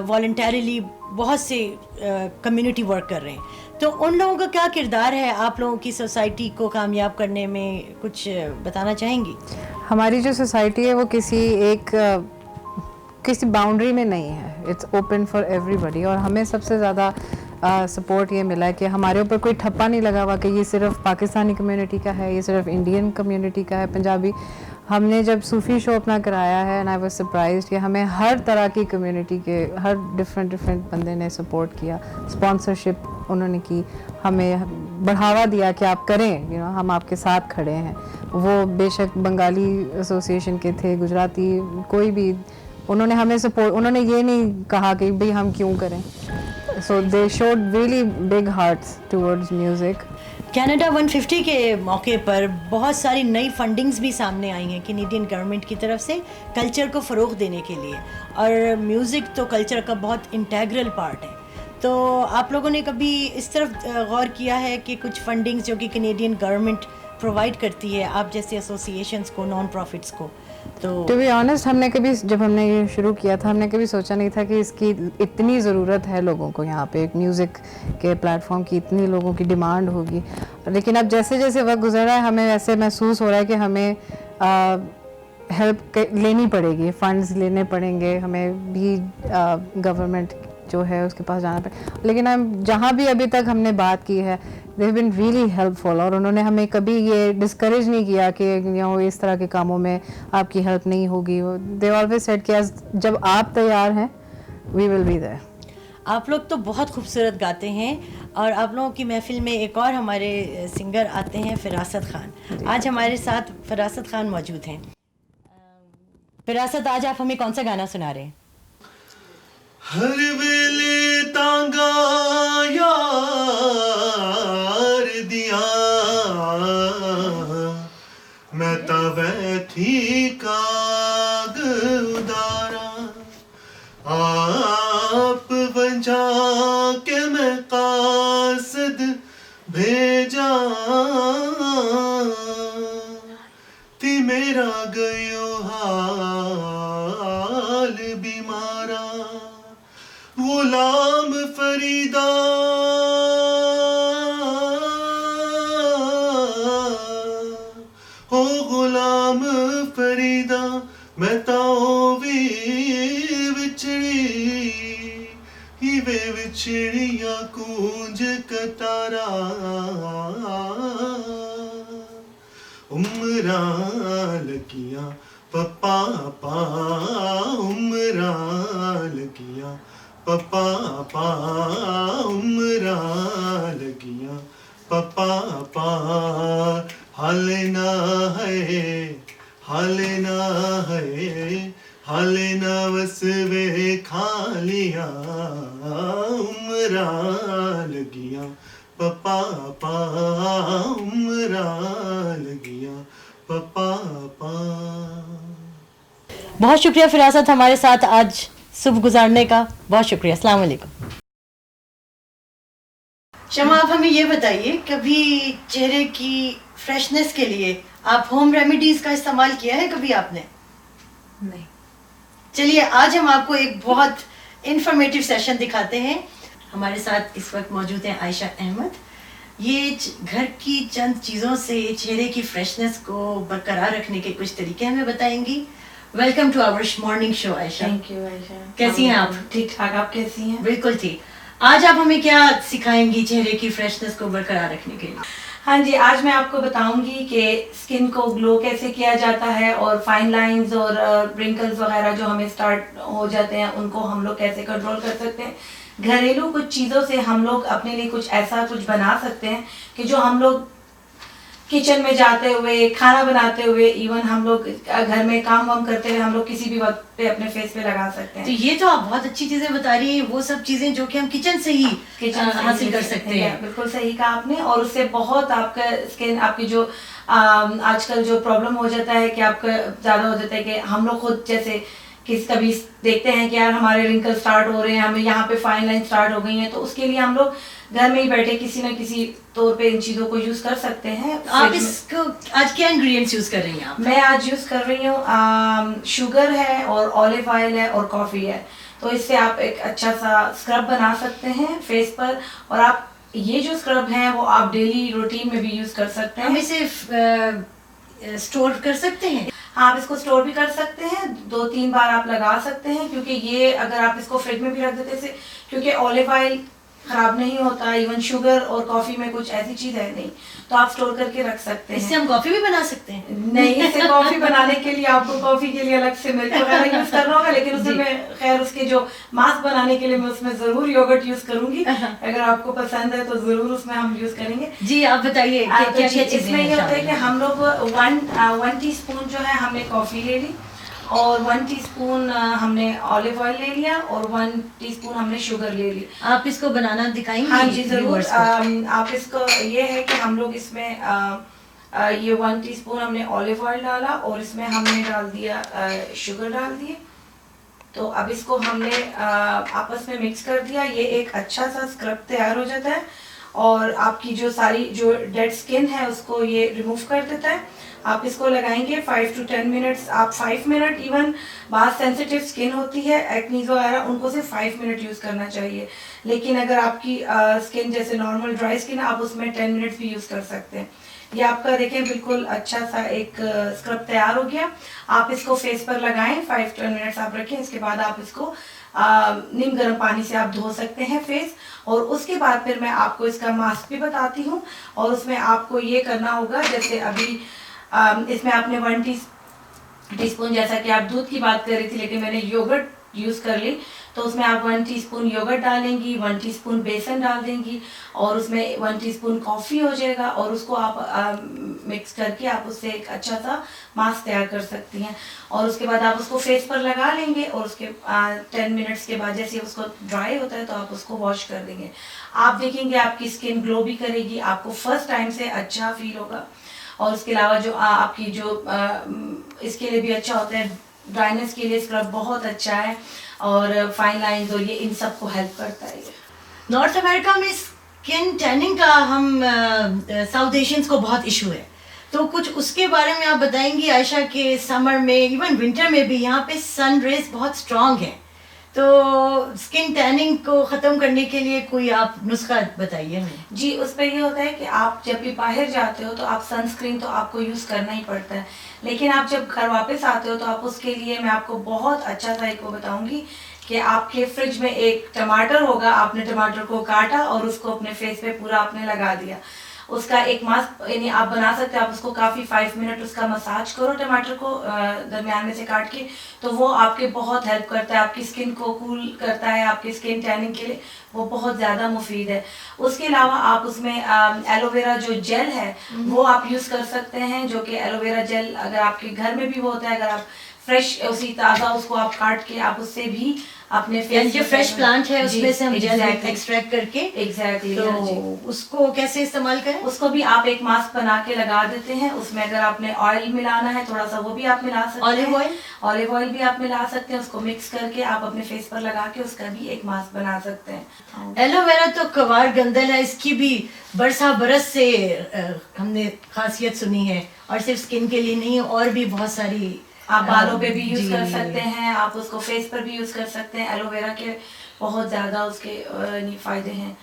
वॉलंटरीली बहुत से कम्युनिटी वर्क कर रहे हैं। तो उन लोगों का क्या किरदार है आप लोगों की सोसाइटी को कामयाब करने में, कुछ बताना चाहेंगी? हमारी जो सोसाइटी है वो किसी बाउंड्री में नहीं है, इट्स ओपन फॉर एवरीबडी। और हमें सबसे ज़्यादा सपोर्ट ये मिला है कि हमारे ऊपर कोई ठप्पा नहीं लगा हुआ कि ये सिर्फ पाकिस्तानी कम्युनिटी का है, ये सिर्फ इंडियन कम्युनिटी का है, पंजाबी। हमने जब सूफ़ी शो अपना कराया है एंड आई वाज सरप्राइज्ड कि हमें हर तरह की कम्युनिटी के हर डिफरेंट बंदे ने सपोर्ट किया, स्पॉन्सरशिप उन्होंने की, हमें बढ़ावा दिया कि आप करें, हम आपके साथ खड़े हैं। वो बेशक बंगाली एसोसिएशन के थे, गुजराती, कोई भी, उन्होंने हमें सपोर्ट, उन्होंने ये नहीं कहा कि भाई हम क्यों करें। So they showed really big hearts towards music. Canada 150 के मौके पर बहुत सारी नई फंडिंग्स भी सामने आई हैं कैनेडियन गवर्नमेंट की तरफ से कल्चर को फ़रोग़ देने के लिए, और म्यूज़िक तो कल्चर का बहुत इंटेग्रल पार्ट है। तो आप लोगों ने कभी इस तरफ गौर किया है कि कुछ फंडिंग्स जो कि कैनेडियन गवर्नमेंट प्रोवाइड करती है आप जैसे एसोसिएशंस को, नॉन प्रॉफिट्स को, तो टू बी ऑनेस्ट हमने कभी, जब हमने ये शुरू किया था, हमने कभी सोचा नहीं था कि इसकी इतनी ज़रूरत है लोगों को, यहाँ पे एक म्यूज़िक के प्लेटफॉर्म की इतनी लोगों की डिमांड होगी। लेकिन अब जैसे जैसे वक्त गुजर रहा है हमें ऐसे महसूस हो रहा है कि हमें हेल्प लेनी पड़ेगी, फंड्स लेने पड़ेंगे, हमें भी गवर्नमेंट जो है उसके पास जाना पड़ेगा। लेकिन हम जहाँ भी अभी तक हमने बात की है, they have been really helpful, और उन्होंने हमें कभी ये डिस्करेज नहीं किया कि इस तरह के कामों में आपकी हेल्प नहीं होगी। दे ऑलवेज सेड कि जब आप तैयार हैं वी विल बी देयर। आप लोग तो बहुत खूबसूरत गाते हैं, और आप लोगों की महफिल में एक और हमारे सिंगर आते हैं, फिरासत खान। आज हमारे साथ फिरासत खान मौजूद हैं। फिरासत, आज आप हमें कौन सा गाना सुना रहे हैं? हर वेले तांगा यार दिया मैं तवे थी काग उदारा आप वंजा के मैं कासद भेजा ती मेरा गयो हाल बीमारा गुलाम फरीदा हो गुलाम फरीदा मैं ताओ भी विछड़ी ही वे विछड़िया कूंज कतारा उमरा लगिया पप्पा पा उमरा लगिया पप्पा पा उमरा लगिया पप्पा पा हाल ना है हाल ना है हाल ना वसवे खा लिया उमरा लगिया पप्पा पा उमरा लगिया पप्पा पा। बहुत शुक्रिया फिरासत, हमारे साथ आज सुबह गुजारने का बहुत शुक्रिया। अस्सलाम वालेकुम। शमा, आप हमें ये बताइए, कभी चेहरे की फ्रेशनेस के लिए आप होम रेमेडीज का इस्तेमाल किया है कभी आपने? नहीं। चलिए आज हम आपको एक बहुत इंफॉर्मेटिव सेशन दिखाते हैं। हमारे साथ इस वक्त मौजूद हैं आयशा अहमद। ये घर की चंद चीज़ों से चेहरे की फ्रेशनेस को बरकरार रखने के कुछ तरीके हमें बताएंगी। Welcome to our morning show Ayesha. Thank you Ayesha. कैसी हैं आप? ठीक ठाक, आप कैसी हैं? बिल्कुल ठीक। आज आप हमें क्या सिखाएंगी चेहरे की फ्रेशनेस को बरकरार रखने के लिए? हाँ जी, आज मैं आपको बताऊंगी कि स्किन को ग्लो कैसे किया जाता है और फाइन लाइंस और रिंकल्स वगैरह जो हमें स्टार्ट हो जाते हैं उनको हम लोग कैसे कंट्रोल कर सकते हैं। घरेलू कुछ चीज़ों से हम लोग अपने लिए कुछ ऐसा कुछ बना सकते हैं कि जो हम लोग किचन में जाते हुए, खाना बनाते हुए, इवन हम लोग घर में काम वाम करते हुए हम लोग किसी भी वक्त पे अपने फेस पे लगा सकते हैं। तो ये तो आप बहुत अच्छी चीजें बता रही हैं, वो सब चीजें जो कि हम किचन से ही हासिल कर सकते हैं। बिल्कुल सही कहा आपने। और उससे बहुत आपका स्किन, आपकी जो आजकल जो प्रॉब्लम हो जाता है कि आपका ज़्यादा हो जाता है कि हम लोग खुद जैसे कभी देखते हैं कि यार हमारे रिंकल स्टार्ट हो रहे हैं, हमें यहाँ पे फाइन लाइन स्टार्ट हो गई हैं, तो उसके लिए हम लोग घर में ही बैठे किसी न किसी तौर पे इन चीज़ों को यूज़ कर सकते हैं। आप इसको आज क्या इंग्रेडिएंट्स यूज कर रही हैं आप? मैं आज यूज़ कर रही हूँ शुगर है और ऑलिव ऑयल है और कॉफ़ी है। तो इससे आप एक अच्छा सा स्क्रब बना सकते हैं फेस पर, और आप ये जो स्क्रब हैं वो आप डेली रूटीन में भी यूज़ कर सकते हैं। हम इसे स्टोर कर सकते हैं? आप इसको स्टोर भी कर सकते हैं, 2-3 बार आप लगा सकते हैं, क्योंकि ये अगर आप इसको फ्रिज में भी रख देते से, क्योंकि ऑलिव ऑयल खराब नहीं होता, इवन शुगर और कॉफी में कुछ ऐसी चीज है नहीं, तो आप स्टोर करके रख सकते हैं। इससे हम कॉफी भी बना सकते हैं? नहीं, इससे कॉफी बनाने के लिए आपको कॉफी के लिए अलग से मिल्क वगैरह यूज करना होगा, लेकिन उसमें मैं खैर उसके जो मास्क बनाने के लिए मैं उसमें जरूर योगर्ट यूज करूंगी। अगर आपको पसंद है तो जरूर उसमें हम यूज करेंगे। जी आप बताइए क्या क्या चीजें इसमें ये होता है कि हम लोग 1 टीस्पून जो है हमने कॉफी ले ली, और 1 टीस्पून हमने ऑलिव ऑयल ले लिया, और 1 टीस्पून हमने शुगर ले ली। आप इसको बनाना दिखाएंगे? हाँ जी जरूर। viewers को? आप इसको ये है कि हम लोग इसमें ये 1 टीस्पून हमने ऑलिव ऑयल डाला, और इसमें हमने डाल दिया शुगर डाल दिए। तो अब इसको हमने आपस में मिक्स कर दिया। ये एक अच्छा सा स्क्रब तैयार हो जाता है, और आपकी जो सारी जो डेड स्किन है उसको ये रिमूव कर देता है। आप इसको लगाएंगे 5 to 10 मिनट्स, आप 5 मिनट, इवन बहुत सेंसिटिव स्किन होती है एक्नीज वगैरह, उनको सिर्फ 5 मिनट यूज़ करना चाहिए। लेकिन अगर आपकी स्किन जैसे नॉर्मल ड्राई स्किन है, आप उसमें 10 मिनट्स भी यूज़ कर सकते हैं। ये आपका देखें बिल्कुल अच्छा सा एक स्क्रब तैयार हो गया। आप इसको फेस पर लगाएं, 5-10 मिनट्स आप रखें। इसके बाद आप इसको नीम गर्म पानी से आप धो सकते हैं फेस, और उसके बाद फिर मैं आपको इसका मास्क भी बताती हूँ। और उसमें आपको ये करना होगा, जैसे अभी इसमें आपने 1 टीस्पून, जैसा कि आप दूध की बात कर रही थी लेकिन मैंने योगर्ट यूज़ कर ली, तो उसमें आप 1 टीस्पून योगर्ट डालेंगी, 1 टीस्पून बेसन डाल देंगी, और उसमें 1 टीस्पून कॉफ़ी हो जाएगा, और उसको आप मिक्स करके आप उससे एक अच्छा सा मास्क तैयार कर सकती हैं। और उसके बाद आप उसको फेस पर लगा लेंगे, और उसके 10 मिनट्स के बाद जैसे उसको ड्राई होता है तो आप उसको वॉश कर देंगे। आप देखेंगे आपकी स्किन ग्लो भी करेगी, आपको फर्स्ट टाइम से अच्छा फील होगा। और उसके अलावा जो आपकी जो इसके लिए भी अच्छा होता है, ड्राइनेस के लिए स्क्रब बहुत अच्छा है, और फाइन लाइंस और ये इन सब को हेल्प करता है। नॉर्थ अमेरिका में स्किन टैनिंग का हम साउथ एशियंस को बहुत इशू है, तो कुछ उसके बारे में आप बताएंगी आयशा? के समर में, इवन विंटर में भी यहाँ पे सन रेज बहुत स्ट्रांग है, तो स्किन टैनिंग को ख़त्म करने के लिए कोई आप नुस्खा बताइए हमें। जी, उस पर ये होता है कि आप जब भी बाहर जाते हो तो आप सनस्क्रीन तो आपको यूज़ करना ही पड़ता है, लेकिन आप जब घर वापस आते हो तो आप उसके लिए मैं आपको बहुत अच्छा सा एक वो बताऊंगी कि आपके फ्रिज में एक टमाटर होगा, आपने टमाटर को काटा और उसको अपने फेस पे पूरा आपने लगा दिया। उसका एक मास्क यानी आप बना सकते हैं। आप उसको काफ़ी 5 मिनट उसका मसाज करो टमाटर को दरमियान में से काट के, तो वो आपके बहुत हेल्प करता है, आपकी स्किन को कूल करता है, आपकी स्किन टैनिंग के लिए वो बहुत ज़्यादा मुफीद है। उसके अलावा आप उसमें एलोवेरा जो जेल है वो आप यूज़ कर सकते हैं, जो कि एलोवेरा जेल अगर आपके घर में भी वो होता है, अगर आप फ्रेश उसी ताज़ा उसको आप काट के आप उससे भी अपने फेस जो फ्रेश प्लांट है उसमें से हम जेल एक्सट्रैक्ट करके एग्जैक्टली तो उसको कैसे इस्तेमाल करें? उसको भी आप एक मास्क बना के लगा देते हैं। उसमें अगर आपने ऑयल मिलाना है थोड़ा सा वो भी आप मिला सकते हैं, ऑलिव ऑयल भी आप मिला सकते हैं। उसको मिक्स करके आप अपने फेस पर लगा के उसका भी एक मास्क बना सकते हैं। एलोवेरा तो कवार गंदल है, इसकी भी बरसा बरस से हमने खासियत सुनी है, और सिर्फ स्किन के लिए नहीं और भी बहुत सारी आप बालों पे भी यूज कर सकते हैं, आप उसको फेस पर भी यूज कर सकते हैं। एलोवेरा के बहुत ज़्यादा उसके फ़ायदे हैं।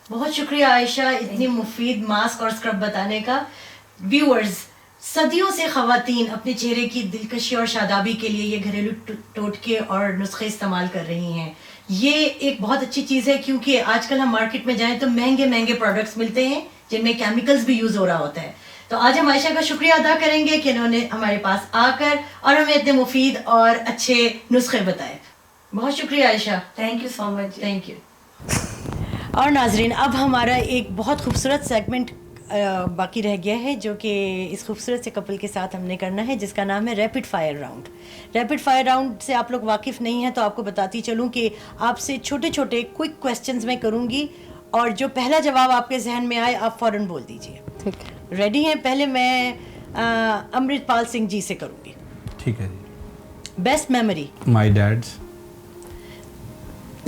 बहुत शुक्रिया आयशा इतनी मुफीद मास्क और स्क्रब बताने का। व्यूअर्स, सदियों से ख़वातीन अपने चेहरे की दिलकशी और शादाबी के लिए ये घरेलू टोटके और नुस्खे इस्तेमाल कर रही हैं। ये एक बहुत अच्छी चीज़ है, क्योंकि आजकल हम मार्केट में जाएं तो महंगे महंगे प्रोडक्ट्स मिलते हैं जिनमें केमिकल्स भी यूज़ हो रहा होता है। तो आज हम आयशा का शुक्रिया अदा करेंगे कि इन्होंने हमारे पास आकर और हमें इतने मुफीद और अच्छे नुस्खे बताए। बहुत शुक्रिया Ayesha. Thank you so much. Thank you. और नाजरीन, अब हमारा एक बहुत खूबसूरत सेगमेंट बाकी रह गया है, जो कि इस खूबसूरत से कपल के साथ हमने करना है, जिसका नाम है rapid fire round. Rapid fire round से आप लोग वाकिफ़ नहीं हैं तो आपको बताती चलूँ कि आपसे छोटे छोटे क्विक क्वेश्चंस मैं करूँगी, और जो पहला जवाब आपके जहन में आए आप फ़ौरन बोल दीजिए। ठीक है। रेडी हैं? पहले मैं अमृतपाल सिंह जी से करूँगी। ठीक है जी। Best memory. My dad's.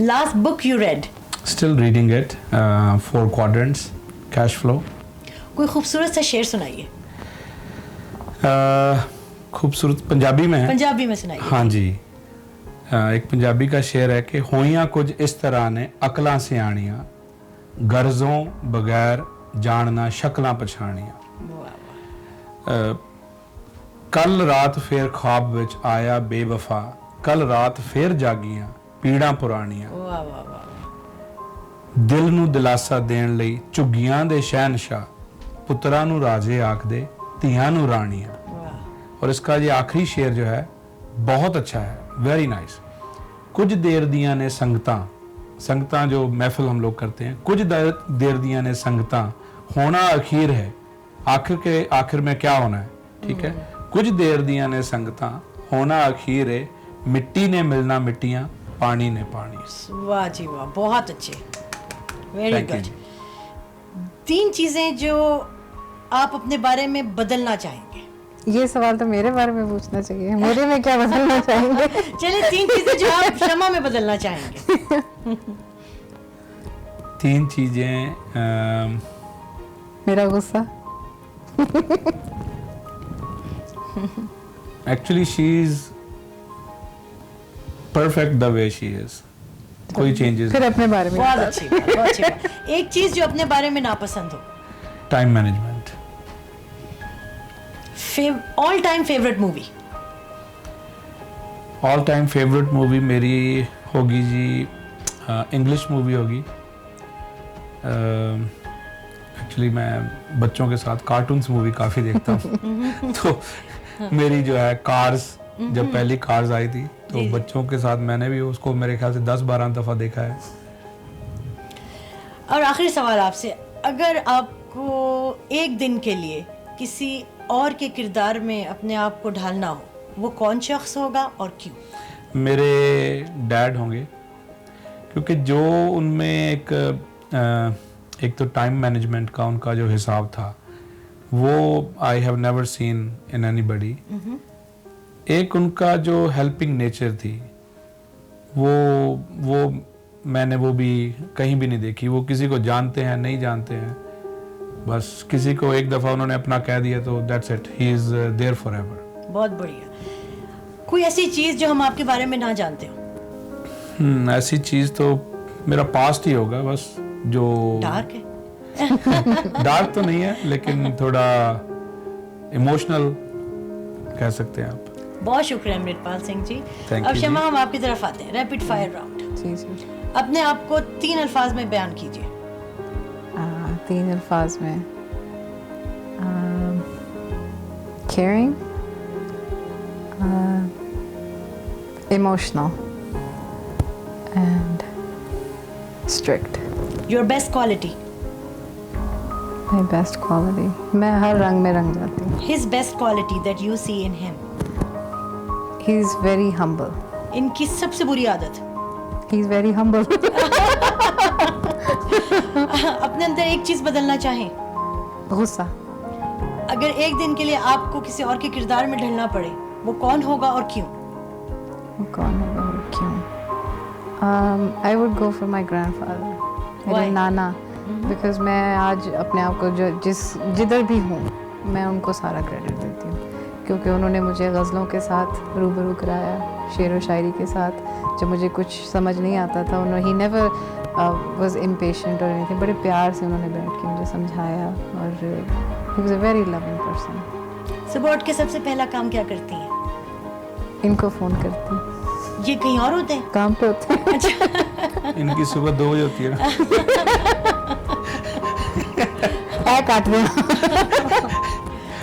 Last book you read. Still reading it. 4 Quadrants. Cash flow. कोई खूबसूरत सा शेर सुनाइए. खूबसूरत पंजाबी में है. पंजाबी में सुनाइए. हाँ जी. एक पंजाबी का शेर है कि होइयां कुछ इस तरह ने अकलां सियाणियां गर्जों बगैर जानना शक्लां पछाणियां. कल रात फिर ख्वाब विच आया बेवफा कल रात फिर जागियां पीड़ा पुराणियां. वाह वाह वाह. दिल नू दिलासा देण लई ਝੁੱਗੀਆਂ ਦੇ शहनशाह पुत्रा नू राजे आखदे ਧੀਆਂ नू राणियां. और इसका ये आखिरी शेर जो है बहुत अच्छा है. Very nice. कुछ देर दियां ने संगतां जो महफिल हम लोग करते हैं. कुछ देर दियां ने संगतां होना अखीर है आखिर में क्या होना है. ठीक है. कुछ देर दियां ने संगतां होना अखीर है मिट्टी ने मिलना मिट्टियां पानी ने पानी. वाह जी वाह. बहुत अच्छे. Very Thank you. गुड. 3 चीजें जो आप अपने बारे में बदलना चाहेंगे. ये सवाल तो मेरे बारे में पूछना चाहिए. मेरे में क्या बदलना चाहेंगे? चलिए 3 चीजें जो आप शमा में बदलना चाहेंगे. 3 चीजें. मेरा गुस्सा. Actually she is perfect the way she is. कोई changes. फिर अपने बारे में. बहुत अच्छी बात. बहुत अच्छी बात. एक चीज जो अपने बारे में नापसंद हो. Time management. All time favourite movie. All time favourite movie मेरी होगी जी इंग्लिश मूवी होगी. एक्चुअली मैं बच्चों के साथ कार्टून्स मूवी काफ़ी देखता हूँ. तो मेरी जो है कार्स जब पहली कार्स आई थी तो बच्चों के साथ मैंने भी उसको मेरे ख्याल से 10-12 दफ़ा देखा है. और आखिरी सवाल आपसे. अगर आपको एक दिन के लिए किसी और के किरदार में अपने आप को ढालना हो वो कौन शख्स होगा और क्यों? मेरे डैड होंगे क्योंकि जो उनमें एक तो टाइम मैनेजमेंट का उनका जो हिसाब था वो I have never seen in anybody. एक उनका जो हेल्पिंग नेचर थी वो मैंने वो भी कहीं भी नहीं देखी. वो किसी को जानते हैं नहीं जानते हैं बस किसी को एक दफ़ा उन्होंने अपना कह दिया तो that's it. He is there forever. बहुत बढ़िया. कोई ऐसी चीज़ जो हम आपके बारे में ना जानते हो? ऐसी चीज़ तो मेरा पास्ट ही होगा बस जो डार्क है. डार्क तो नहीं है लेकिन थोड़ा इमोशनल कह सकते हैं आप. बहुत शुक्रिया अमृतपाल सिंह जी. Thank अब you शमा जी. हम आपकी तरफ आते हैं. Rapid fire round. जी जी. अपने आप को 3 अल्फाज में बयान कीजिए. 3 अल्फाज में. caring, emotional and strict. Your best quality. My best quality. मैं हर रंग में रंग जाती हूँ. His best quality that you see in him. He's very humble. इनकी सबसे बुरी आदत. He's very humble. अपने अंदर एक चीज बदलना चाहें. गुस्सा. अगर एक दिन के लिए आपको किसी और के किरदार में ढलना पड़े वो कौन होगा और क्यों? वो कौन होगा और क्यों? I would go for my grandfather. Why? मेरे नाना. Because मैं आज अपने आप को जिधर भी हूँ मैं उनको सारा क्रेडिट देती हूँ क्योंकि उन्होंने मुझे गज़लों के साथ रूबरू कराया, शेर व शायरी के साथ. जब मुझे कुछ समझ नहीं आता था उन्होंने ही नेवर वाज इम्पेशेंट और एनीथिंग. बड़े प्यार से उन्होंने बैठ के मुझे समझाया और he was a very loving person. सुबह उठ के सबसे पहला काम क्या करती हैं? इनको फ़ोन करती हूँ. ये कहीं और होते हैं? काम पे होते हैं. इनकी सुबह 2 बजे होती है ना. काट दो.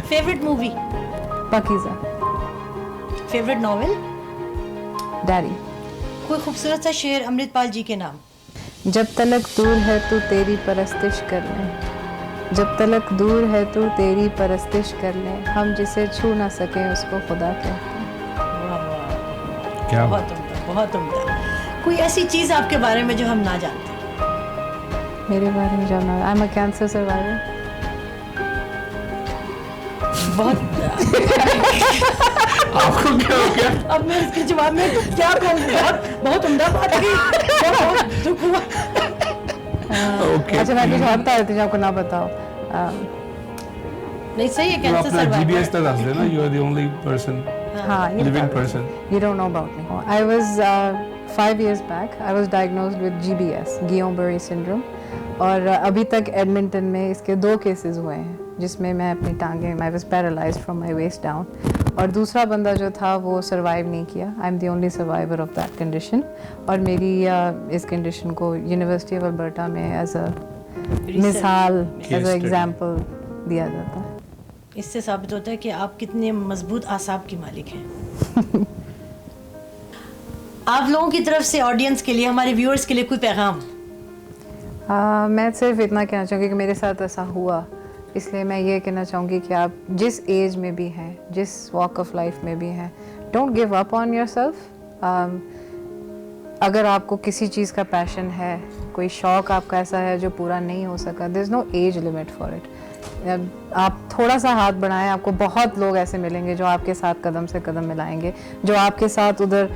Favourite movie? Pakeezah. Favourite novel? Daddy. कोई खूबसूरत सा शेर अमृतपाल जी के नाम. जब तलक दूर है तू तेरी परस्तिश कर ले, जब तलक दूर है तू तेरी परस्तिश कर ले, हम जिसे छू ना सके उसको खुदा कहते हैं. क्या बहुत उम्दा, बहुत उम्दा. कोई ऐसी चीज आपके बारे में जो हम ना जानते? मेरे बारे में जानना. I am a cancer survivor. बहुत आपको क्या हो गया? अब मैं इसके जवाब में तो क्या कहूँ, बहुत उम्दा बात की, बहुत दुख हुआ। ओके, अच्छा मैं कुछ और बता देती हूँ, आपको ना बताओ। नहीं सही है, तो कैंसर अपना जीबीएस सर्वाइवर। तक दस देना, you are the only person, हाँ, ये लिविंग बता पर्सन। देती हूँ। You don't know about me. I was 5 years back. I was diagnosed with GBS, Guillain-Barré syndrome. और अभी तक एडमिंटन में इसके 2 केसेस हुए हैं, जिसमें मैं अपनी टांगें, I was paralyzed from my waist down. और दूसरा बंदा जो था वो सर्वाइव नहीं किया. I'm the only survivor of that condition. और मेरी इस कंडीशन को यूनिवर्सिटी ऑफ अल्बर्टा में एज अ मिसाल, Case as a study. Example दिया जाता है. इससे साबित होता है कि आप कितने मजबूत आसाब की मालिक हैं। आप लोगों की तरफ से ऑडियंस के लिए, हमारे व्यूअर्स के लिए कोई पैगाम? मैं सिर्फ इतना कहना चाहूँगी कि मेरे साथ ऐसा हुआ, इसलिए मैं ये कहना चाहूँगी कि आप जिस एज में भी हैं, जिस वॉक ऑफ लाइफ में भी हैं, don't give up on yourself. अगर आपको किसी चीज़ का पैशन है, कोई शौक़ आपका ऐसा है जो पूरा नहीं हो सका, there is no age limit for it. आप थोड़ा सा हाथ बढ़ाएं, आपको बहुत लोग ऐसे मिलेंगे जो आपके साथ कदम से कदम मिलाएंगे, जो आपके साथ उधर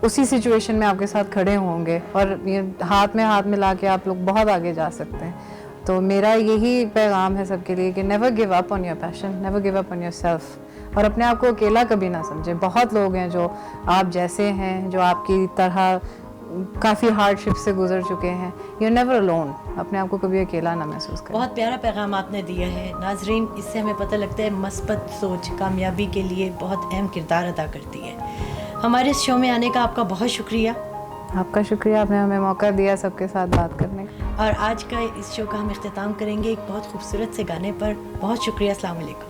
उसी सिचुएशन में आपके साथ खड़े होंगे, और ये हाथ में हाथ मिला के आप लोग बहुत आगे जा सकते हैं. तो मेरा यही पैगाम है सबके लिए कि never give up on your passion, never give up on your self, और अपने आप को अकेला कभी ना समझें. बहुत लोग हैं जो आप जैसे हैं, जो आपकी तरह काफ़ी हार्डशिप से गुजर चुके हैं. You are never alone. अपने आप को कभी अकेला ना महसूस करें. बहुत प्यारा पैगाम आपने दिया है नाजरीन. इससे हमें पता लगता है मस्बत सोच कामयाबी के लिए बहुत अहम किरदार अदा करती है. हमारे इस शो में आने का आपका बहुत शुक्रिया. आपका शुक्रिया, आपने हमें मौका दिया सबके साथ बात करने का. और आज का इस शो का हम इख्तिताम करेंगे एक बहुत खूबसूरत से गाने पर. बहुत शुक्रिया. अस्सलाम वालेकुम.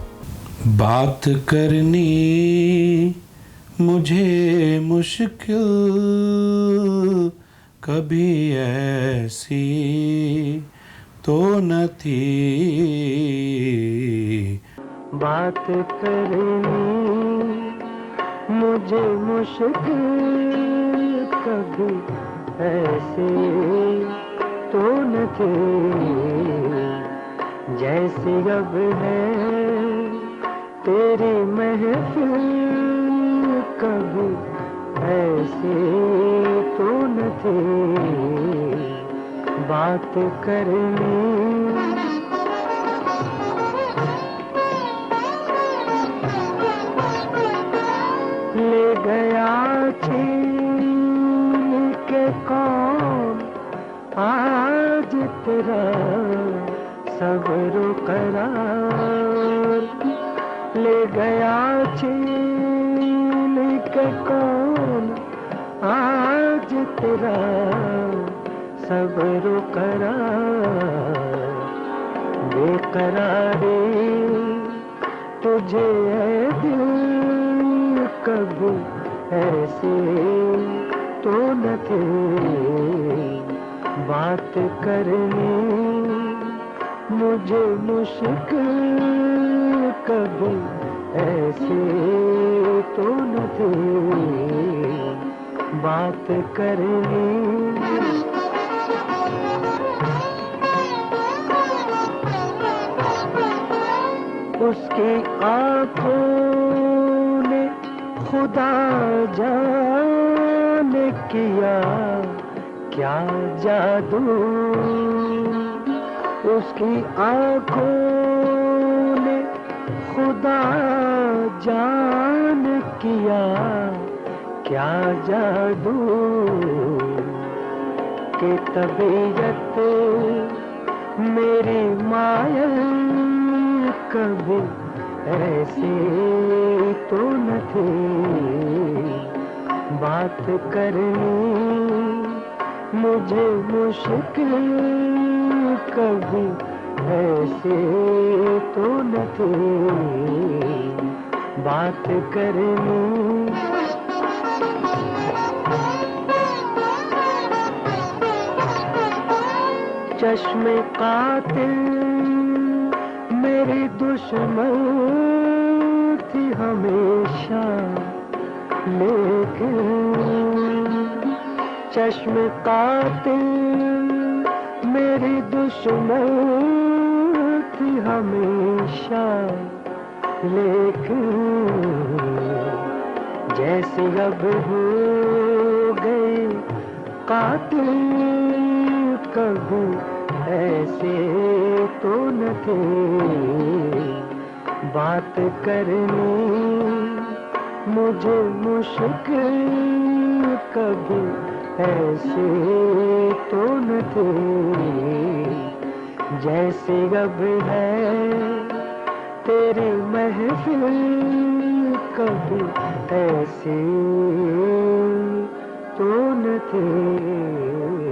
बात करनी मुझे मुश्किल कभी ऐसी तो न थी, बात करनी मुझे मुश्किल कभी ऐसे तो न थे, जैसे अब है तेरी महफिल कभी ऐसे तो न थे. बात करनी ले गया छीन के कौन आज तेरा सब्र करार, ले गया छीन के कौन आज तेरा सब्र करार. बेकरारी तुझे है दिल कभी ऐसे तो न थे. बात करनी मुझे मुश्किल कभी ऐसे तो न थे. बात करनी उसकी आँखों ने खुदा जाने किया क्या जादू, उसकी आँखों ने खुदा जान किया क्या जादू, कि तबीयत मेरी मायल कभी ऐसे तो न थे. बात करनी मुझे मुश्किल कभी ऐसे तो न थे. बात करनी चश्मे कातिल मेरी दुश्मन थी हमेशा, लेकिन चश्मे कातिल मेरी दुश्मन थी हमेशा, लेकिन जैसे अब हो गए कातिल, कभी ऐसे तो न थे। बात करनी मुझे मुश्किल, कभी ऐसे तो न थे। जैसे अब है तेरी महफिल, कभी ऐसे तो न थे।